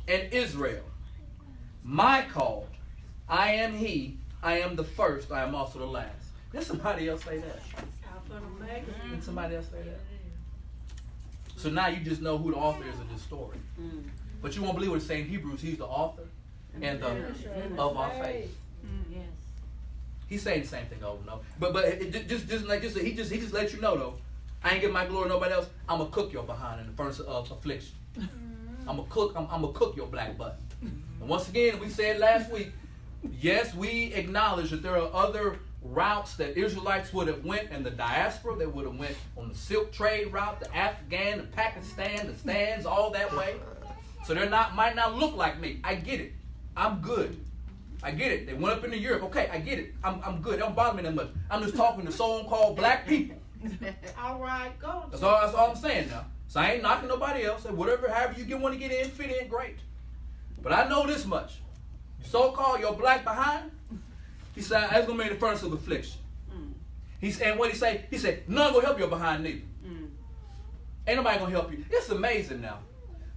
and Israel, my call. I am he, I am the first, I am also the last. Did somebody else say that? Did somebody else say that? So now you just know who the author is of this story. But you won't believe what it's saying in Hebrews. He's the author and of our faith. Yes. He's saying the same thing over and over. But he just let you know though. I ain't giving my glory to nobody else. I'm gonna cook your behind in the furnace of affliction. I'm gonna cook your black butt. And once again, we said last week, yes, we acknowledge that there are other routes that Israelites would have went in the diaspora. They would have went on the silk trade route, the Afghan, the Pakistan, the stands, all that way. So might not look like me. I get it. I'm good. I get it. They went up into Europe. Okay, I get it. I'm good. It don't bother me that much. I'm just talking to so-called black people. All right, go. That's all I'm saying now. So I ain't knocking nobody else. Whatever, however you want to get in, fit in, great. But I know this much. So-called your black behind, he said, that's going to be the furnace of affliction. And what he said, none going to help you behind neither. Ain't nobody going to help you. It's amazing now.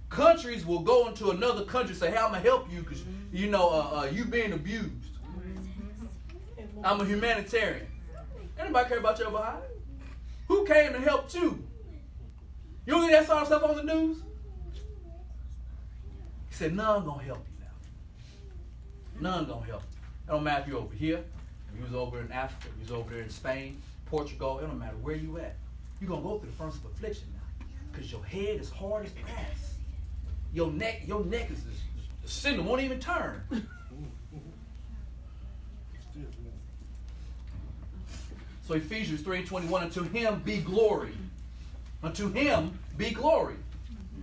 Countries will go into another country and say, hey, I'm going to help you because, you being abused. I'm a humanitarian. Anybody care about your behind? Who came and helped you? You don't think that sort of stuff on the news? He said, none going to help you now. None going to help you. It don't matter if you're over here, if you was over in Africa, if you was over there in Spain, Portugal, it don't matter where you at. You're going to go through the furnace of affliction now. Because your head is hard as brass. Your neck is the center won't even turn. So Ephesians 3:21, unto him be glory. Unto him be glory.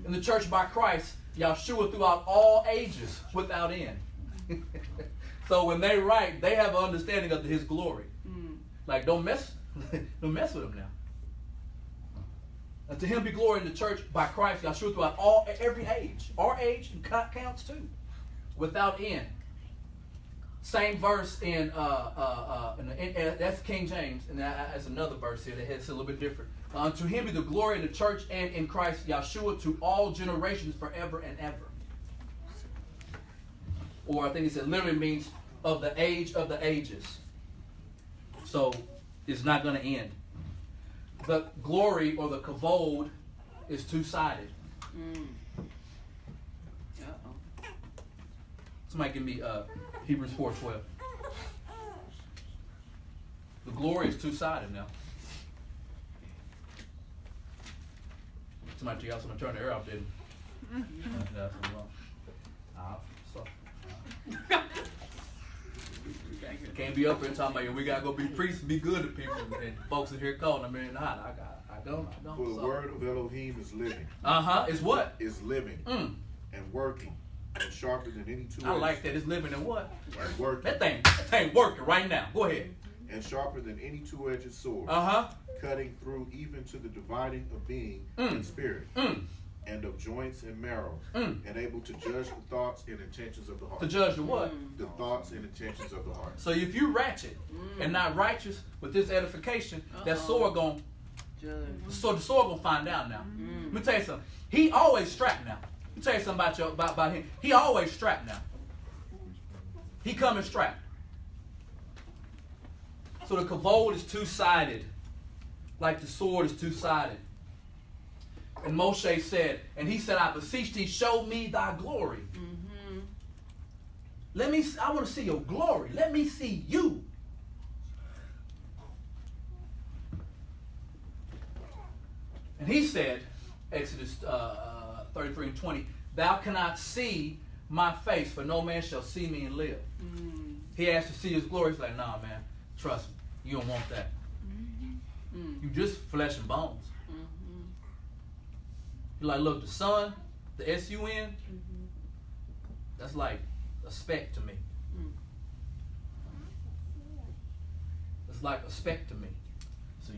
In the church by Christ, Yahshua throughout all ages without end. So when they write, they have an understanding of his glory. Like don't mess with him now. And to him be glory in the church by Christ, Yahshua throughout every age. Our age counts too, without end. Same verse in that's King James, and that's another verse here that has a little bit different. To him be the glory in the church and in Christ Yahshua to all generations forever and ever. Or I think it literally means of the age of the ages. So it's not going to end. The glory or the kavod is two-sided. Somebody give me Hebrews 4:12. The glory is two-sided now. Somebody else going to turn the air off, didn't can't be up here talking about, we gotta go be priests and be good to people, and folks are here calling them in the hot. I don't. For the word of Elohim is living. It's what? Is living and working and sharper than any two-edged. I like that. It's living and what? And working. That thing working right now. Go ahead. And sharper than any two-edged sword. Cutting through even to the dividing of being and spirit. And of joints and marrow, and able to judge the thoughts and intentions of the heart. To judge the what? The thoughts and intentions of the heart. So if you ratchet and not righteous with this edification, that sword gonna so the sword gonna find out now. Let me tell you something. He always strapped now. Let me tell you something about him. He always strapped now. He coming strapped. So the kavod is two-sided, like the sword is two-sided. And Moshe said, and he said, I beseech thee, show me thy glory. I want to see your glory. Let me see you. And he said, Exodus 33:20, thou cannot see my face, for no man shall see me and live. He asked to see his glory. He's like, nah, man, trust me. You don't want that. You just flesh and bones. You're like, look, the sun, the S-U-N, that's like a speck to me. It's like a speck to me. So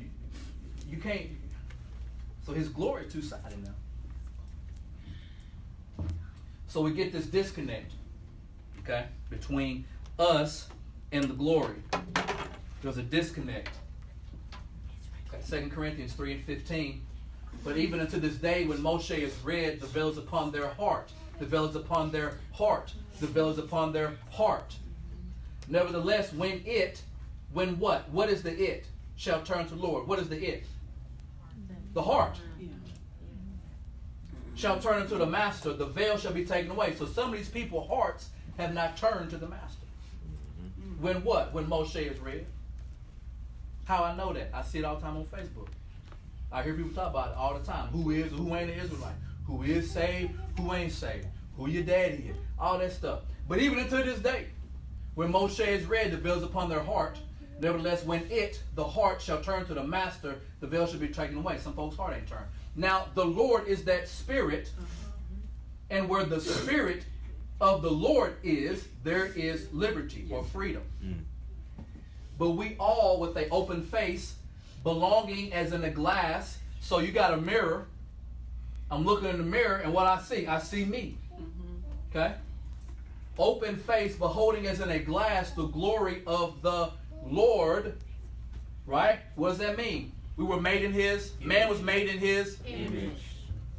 you can't. So his glory is two-sided now. So we get this disconnect, okay, between us and the glory. There's a disconnect. Okay, 2 Corinthians 3:15. But even unto this day, when Moshe is read, develops upon their heart, develops upon their heart, develops upon their heart. Nevertheless, when what? What is the it? Shall turn to Lord. What is the it? The heart. Shall turn into the master. The veil shall be taken away. So some of these people's hearts have not turned to the master. When what? When Moshe is read. How I know that? I see it all the time on Facebook. I hear people talk about it all the time. Who is or who ain't an Israelite? Who is saved? Who ain't saved? Who your daddy is? All that stuff. But even until this day, when Moshe is read, the veil is upon their heart. Nevertheless, when the heart shall turn to the master, the veil shall be taken away. Some folks' heart ain't turned. Now, the Lord is that spirit. And where the spirit of the Lord is, there is liberty or freedom. But we all, with an open face, belonging as in a glass. So you got a mirror. I'm looking in the mirror, and what I see me. Okay? Open face, beholding as in a glass the glory of the Lord. Right? What does that mean? We were made in his, man was made in his image.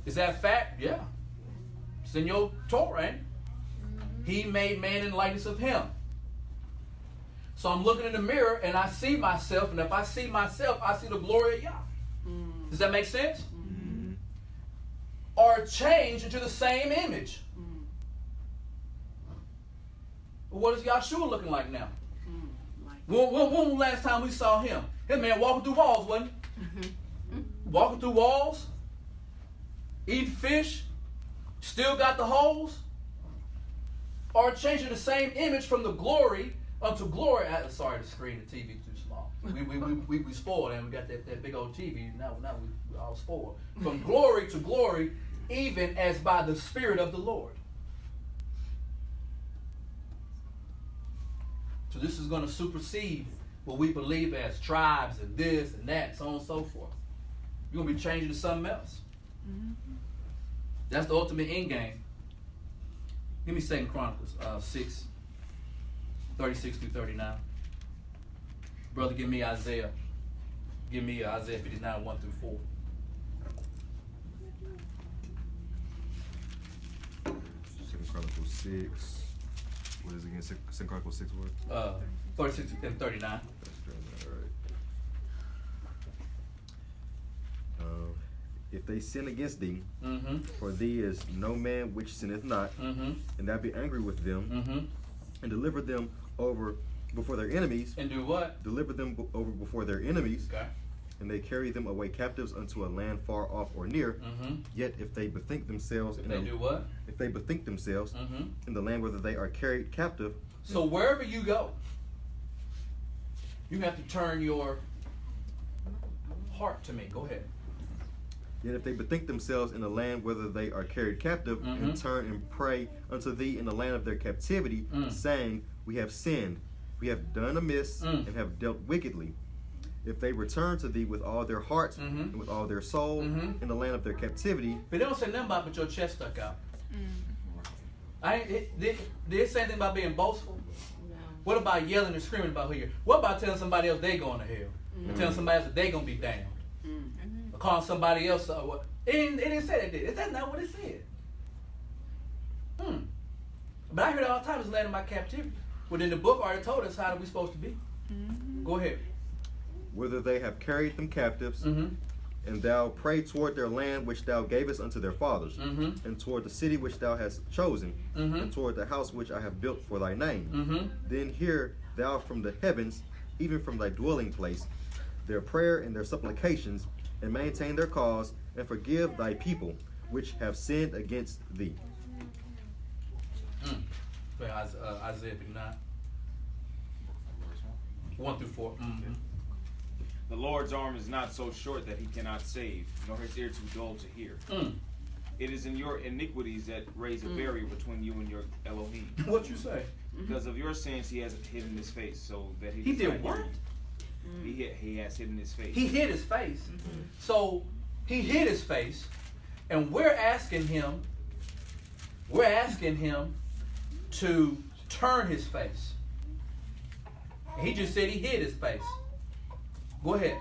Is that fact? Yeah. It's in your Torah, ain't it? He made man in the likeness of him. So I'm looking in the mirror and I see myself, and if I see myself, I see the glory of Yah. Does that make sense? Or change into the same image. What is Yahshua looking like now? When was the last time we saw him? That man walking through walls, wasn't he? Walking through walls, eating fish, still got the holes. Or changing the same image from the glory unto glory. Sorry, the screen, the TV too small. We spoiled, and we got that big old TV. Now we all spoiled. From glory to glory, even as by the Spirit of the Lord. So this is going to supersede what we believe as tribes and this and that, so on and so forth. You're going to be changing to something else. That's the ultimate end game. Give me 2 Chronicles 6, 36 through 39. Brother, give me Isaiah. Give me Isaiah 59, 1 through 4. 2 Chronicles 6. What is it again? 2 Chronicles 6 what? 36 and 39. All right. If they sin against thee, for thee is no man which sinneth not, and thou be angry with them, and deliver them over before their enemies. And do what? Deliver them over before their enemies. Okay. And they carry them away captives unto a land far off or near. Yet if they bethink themselves, do what? If they bethink themselves in the land whether they are carried captive. So wherever you go, You have to turn your heart to me. Go ahead. Yet if they bethink themselves in the land whither they are carried captive, and turn and pray unto thee in the land of their captivity, saying, we have sinned, we have done amiss, and have dealt wickedly. If they return to thee with all their heart and with all their soul in the land of their captivity. But they don't say nothing about but your chest stuck out. Did it say anything about being boastful? No. What about yelling and screaming about who you're? What about telling somebody else they going to hell? And telling somebody else that they going to be damned? Or calling somebody else what? It didn't say that, did it? That's not what it said. But I hear it all the time, it's land of my captivity. Well, then the book already told us how we supposed to be. Go ahead. Whither they have carried them captives, and thou pray toward their land which thou gavest unto their fathers, and toward the city which thou hast chosen, and toward the house which I have built for thy name. Then hear thou from the heavens, even from thy dwelling place, their prayer and their supplications, and maintain their cause, and forgive thy people which have sinned against thee. Isaiah 59. 1 through 4. The Lord's arm is not so short that he cannot save, nor his ear too dull to hear. It is in your iniquities that raise a barrier between you and your Elohim. What you say? Because of your sins, he has hidden his face, so that he He does did not hear what? you. He has hidden his face. He hid his face. So he hid his face, and we're asking him to turn his face. He just said he hid his face. Go ahead.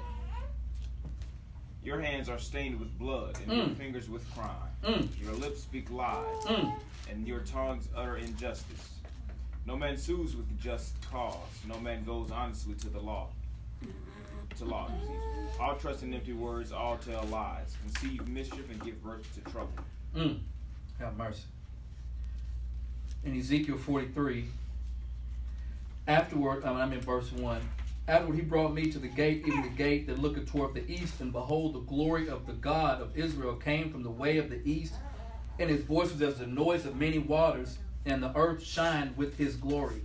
Your hands are stained with blood, and your fingers with crime. Your lips speak lies, and your tongues utter injustice. No man sues with just cause. No man goes honestly to the law. All trust in empty words, all tell lies. Conceive mischief and give birth to trouble. Have mercy. In Ezekiel 43, afterward, I'm in verse 1. Afterward he brought me to the gate, even the gate that looketh toward the east, and behold, the glory of the God of Israel came from the way of the east, and his voice was as the noise of many waters, and the earth shined with his glory.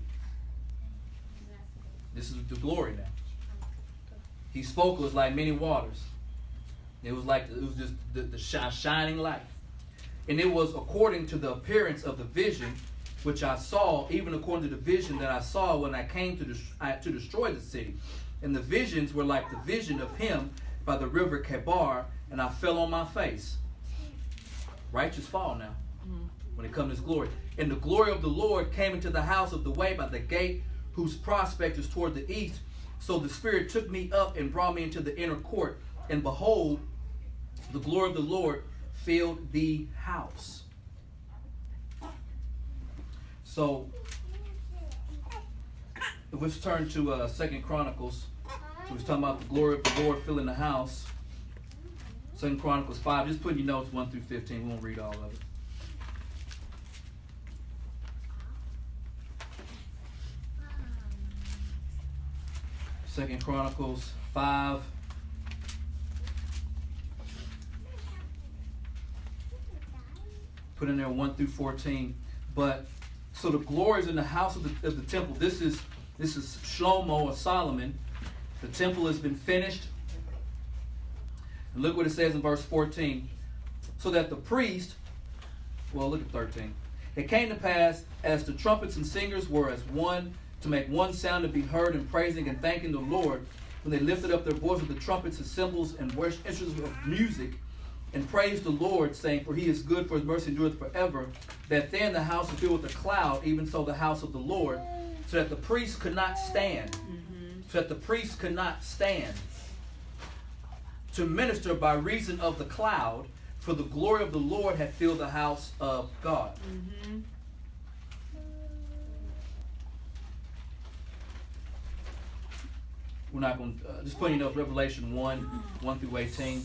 This is the glory now. He spoke, it was like many waters. It was just the shining light. And it was according to the appearance of the vision which I saw, even according to the vision that I saw when I came to destroy the city. And the visions were like the vision of him by the river Kebar, and I fell on my face. Righteous fall now, when it comes to his glory. And the glory of the Lord came into the house of the way by the gate, whose prospect is toward the east. So the Spirit took me up and brought me into the inner court. And behold, the glory of the Lord filled the house. So, if we turn to 2 Chronicles, we was talking about the glory of the Lord filling the house. 2 Chronicles 5, just put your notes 1 through 15. We won't read all of it. Second Chronicles 5. Put in there 1 through 14. But so the glory is in the house of the temple. This is Shlomo or Solomon. The temple has been finished. And look what it says in verse 14. So that the priest, well, look at 13. It came to pass, as the trumpets and singers were as one, to make one sound to be heard in praising and thanking the Lord, when they lifted up their voice with the trumpets and cymbals and instruments of music, and praised the Lord, saying, for he is good, for his mercy endureth forever, that then the house was filled with a cloud, even so the house of the Lord, so that the priest could not stand. So that the priest could not stand to minister by reason of the cloud, for the glory of the Lord had filled the house of God. We're not going to, just put, Revelation 1 through 18.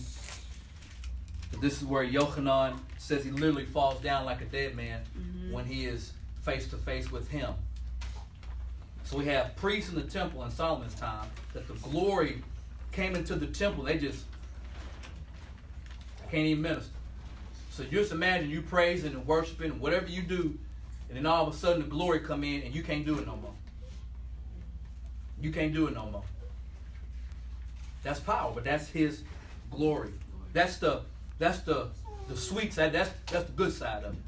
But this is where Yochanan says he literally falls down like a dead man when he is face to face with him. So we have priests in the temple in Solomon's time, that the glory came into the temple. They just can't even minister. So just imagine you praising and worshiping and whatever you do, and then all of a sudden the glory come in and you can't do it no more. You can't do it no more. That's power, but that's his glory. That's the sweet side. That's the good side of it.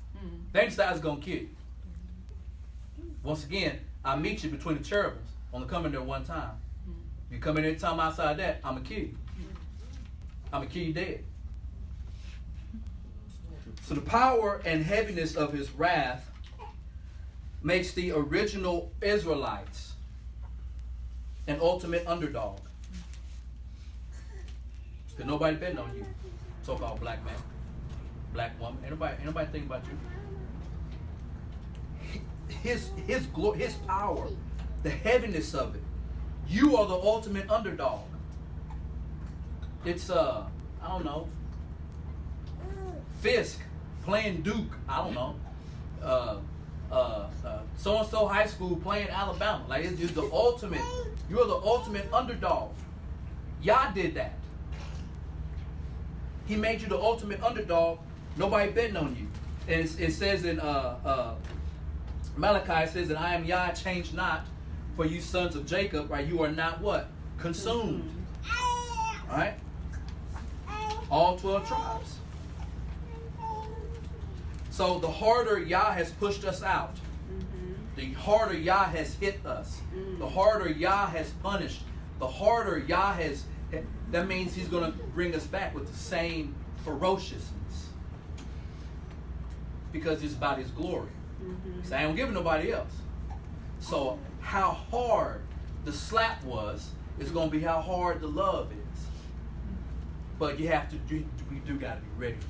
The other side is gonna kill you. Once again, I meet you between the cherubims. Only come in there one time. You come in any time outside that, I'm gonna kill you. I'm gonna kill you dead. So the power and heaviness of his wrath makes the original Israelites an ultimate underdog. Because nobody betting on you, so-called black man, black woman. Ain't nobody thinking about you. His glory, his power, the heaviness of it. You are the ultimate underdog. It's I don't know, Fisk playing Duke. I don't know. So-and-so high school playing Alabama. Like it's the ultimate. You're the ultimate underdog. Yah did that. He made you the ultimate underdog. Nobody betting on you. And it says in Malachi, it says that I am Yah, change not, for you sons of Jacob, right? You are not what? Consumed. All right? All 12 tribes. So the harder Yah has pushed us out, the harder Yah has hit us, the harder Yah has punished, the harder Yah has, that means he's going to bring us back with the same ferociousness. Because it's about his glory. So I don't give it nobody else. So how hard the slap was is going to be how hard the love is. But we do got to be ready for it.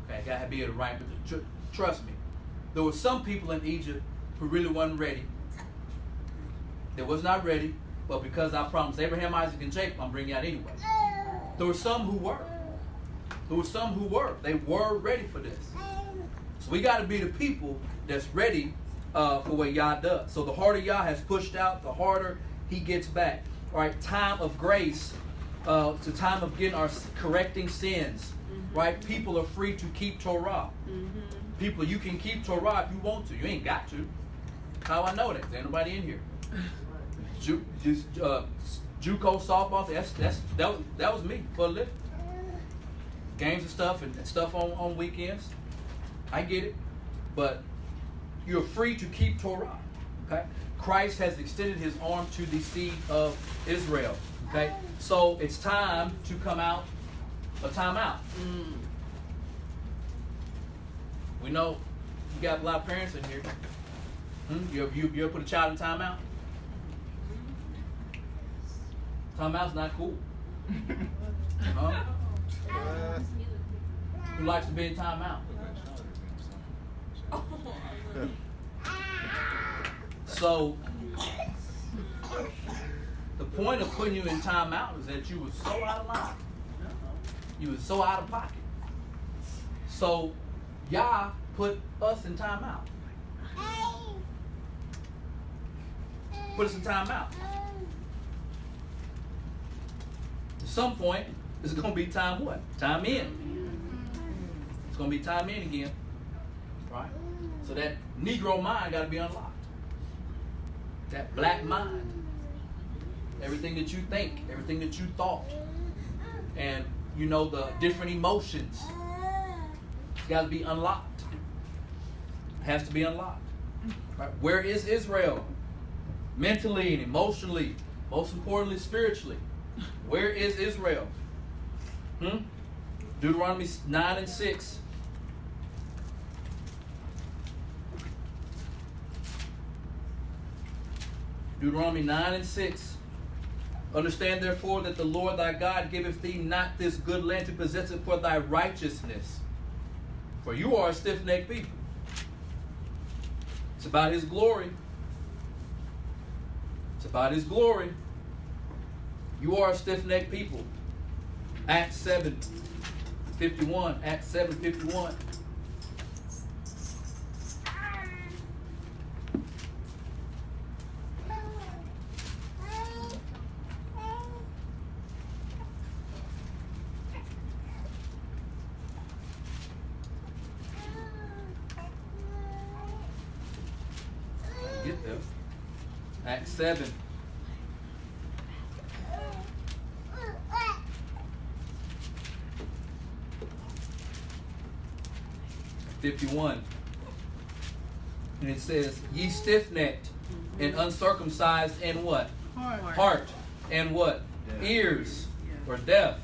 Okay, got to be able to write. But trust me, there were some people in Egypt who really wasn't ready. They was not ready, but because I promised Abraham, Isaac, and Jacob, I'm bringing you out anyway. There were some who were. There were some who were. They were ready for this. So we got to be the people that's ready for what Yah does. So the harder Yah has pushed out, the harder he gets back. All right, time of grace, it's a time of getting our correcting sins. Right? People are free to keep Torah. People, you can keep Torah if you want to. You ain't got to. How I know that? There's nobody in here. JUCO softball. That was me for a living. Games and stuff on weekends. I get it, but you're free to keep Torah. Okay. Christ has extended his arm to the seed of Israel. Okay. So it's time to come out. A timeout. We know you got a lot of parents in here. You ever put a child in timeout? Timeout's not cool. Who likes to be in timeout? So the point of putting you in timeout is that you were so out of line. You were so out of pocket. So Yah put us in timeout. Put us in timeout. At some point, it's going to be time what? Time in. It's going to be time in again. Right? So that Negro mind got to be unlocked. That black mind. Everything that you think, everything that you thought. And you know, the different emotions. It's got to be unlocked. It has to be unlocked. Right? Where is Israel? Mentally and emotionally. Most importantly, spiritually. Where is Israel? Deuteronomy 9 and 6. Deuteronomy 9 and 6. Understand therefore that the Lord thy God giveth thee not this good land to possess it for thy righteousness. For you are a stiff-necked people. It's about his glory. It's about his glory. You are a stiff-necked people. Acts 7:51. Acts 7:51. Get there. Acts 7. 51. And it says, ye stiff-necked and uncircumcised in what? Heart. And what? Ears. Or deaf.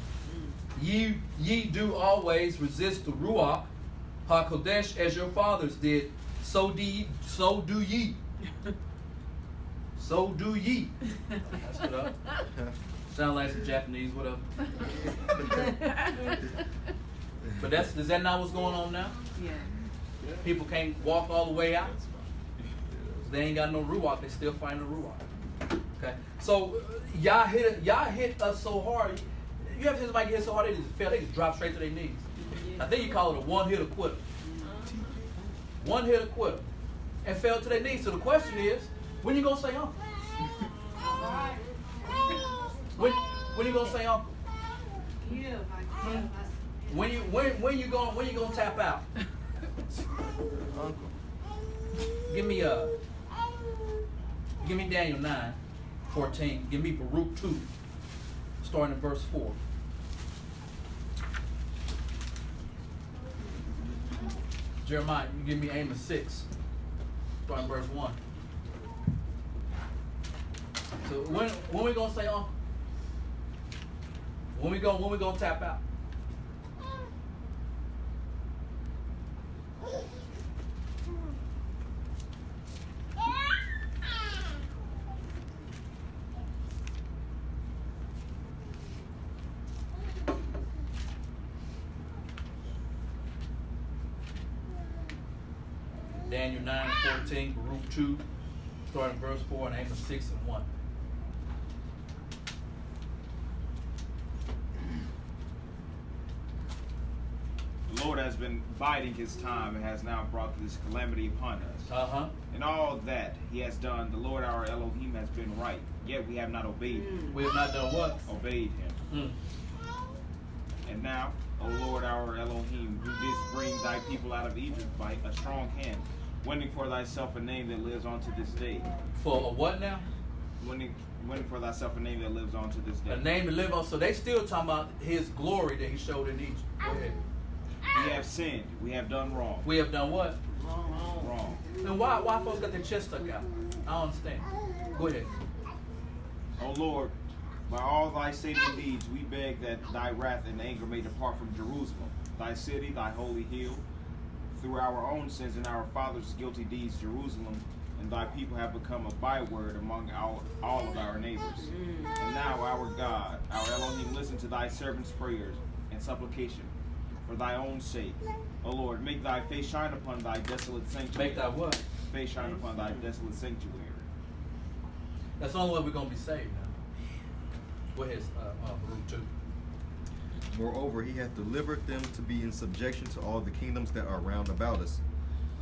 Ye do always resist the Ruach HaKodesh as your fathers did. So do ye. So do ye. That's what up. Sound like some Japanese, whatever. But is that not what's going on now? Yeah. People can't walk all the way out. They ain't got no Ruach. They still find the Ruach. Okay. So y'all hit us so hard. You ever seen somebody get hit so hard they just fell? They just drop straight to their knees. I think you call it a one-hitter quitter. One-hitter quitter. And fell to their knees. So the question is, when you gonna say uncle? When you gonna say uncle? Yeah. When you gonna tap out? Uncle. Give me Daniel 9:14. Give me Baruch 2, starting in verse 4. Jeremiah, you give me Amos 6, starting in verse 1. So when we gonna say uncle? When we gonna tap out? Daniel 9:14, Baruch 2, starting verse 4, and Amos 6 and 1. The Lord has been biding his time and has now brought this calamity upon us. In all that he has done, the Lord our Elohim has been right, yet we have not obeyed him. We have not done what? Obeyed him. And now, O Lord our Elohim, who didst bring thy people out of Egypt by a strong hand, winning for thyself a name that lives on to this day. For a what now? Winning for thyself a name that lives on to this day. A name to live on. So they still talking about his glory that he showed in Egypt. Go ahead. We have sinned. We have done wrong. We have done what? Wrong. Then why folks got their chest stuck out? I don't understand. Go ahead. O Lord, by all thy saving deeds, we beg that thy wrath and anger may depart from Jerusalem, thy city, thy holy hill. Through our own sins and our fathers' guilty deeds, Jerusalem and thy people have become a byword among all of our neighbors. And now, our God, our Elohim, listen to thy servants' prayers and supplication for thy own sake. O Lord, make thy face shine upon thy desolate sanctuary. Make thy what? Face shine upon thy desolate sanctuary. That's the only way we're going to be saved now. Go ahead, Baruch 2. Moreover, he hath delivered them to be in subjection to all the kingdoms that are round about us,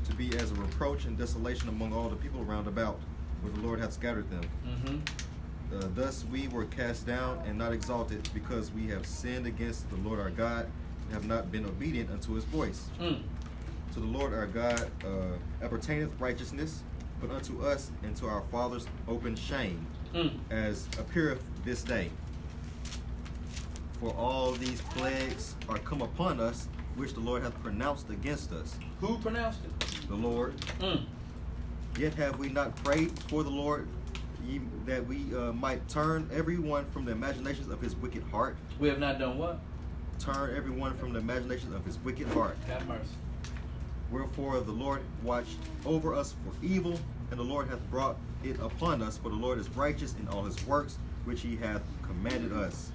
to be as a reproach and desolation among all the people round about, where the Lord hath scattered them. Thus we were cast down and not exalted, because we have sinned against the Lord our God, and have not been obedient unto his voice. To the Lord our God appertaineth righteousness, but unto us and to our fathers open shame, as appeareth this day. For all these plagues are come upon us, which the Lord hath pronounced against us. Who pronounced it? The Lord. Yet have we not prayed for the Lord, that we might turn everyone from the imaginations of his wicked heart. We have not done what? Turn everyone from the imaginations of his wicked heart. Have mercy. Wherefore the Lord watched over us for evil, and the Lord hath brought it upon us, for the Lord is righteous in all his works, which he hath commanded us.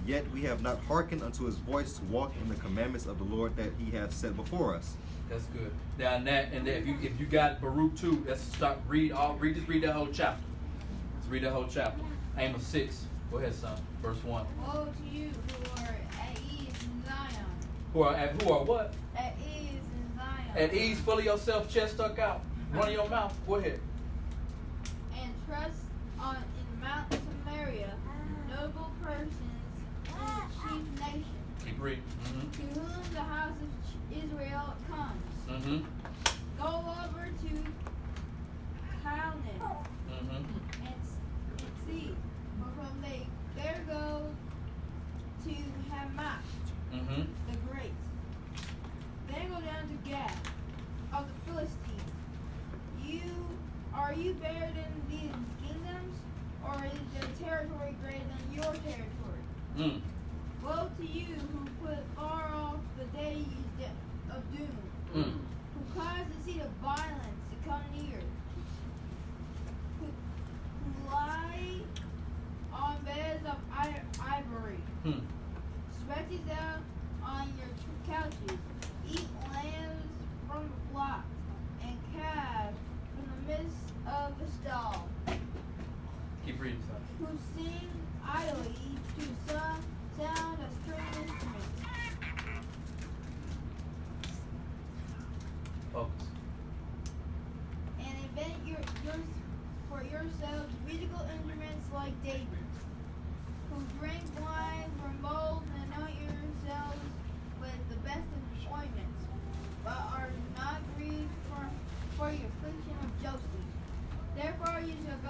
Yet we have not hearkened unto his voice to walk in the commandments of the Lord that he hath set before us. That's good. Now, if you got Baruch 2, let's start read that whole chapter. Let's read that whole chapter. Amos 6. Go ahead, son. Verse 1. Woe to you who are at ease in Zion. Who are what? At ease in Zion. At ease, full of yourself, chest stuck out. Run your mouth. Go ahead. And trust in Mount Samaria, noble persons in the chief nation. Keep reading. To whom the house of Israel comes. Go over to Calneh and see, for from there go to Hamath the great. Then go Are you better than these kingdoms, or is their territory greater than your territory? Woe to you who put far off the days of doom, who cause the seat of violence to come near, who lie on beds of ivory, stretches out on your couches, eat lambs from the flocks, and calves from the midst of the stall. Keep reading, son. Who sing idly to some sound of string instruments. Focus. And invent for yourselves musical instruments like David, who drank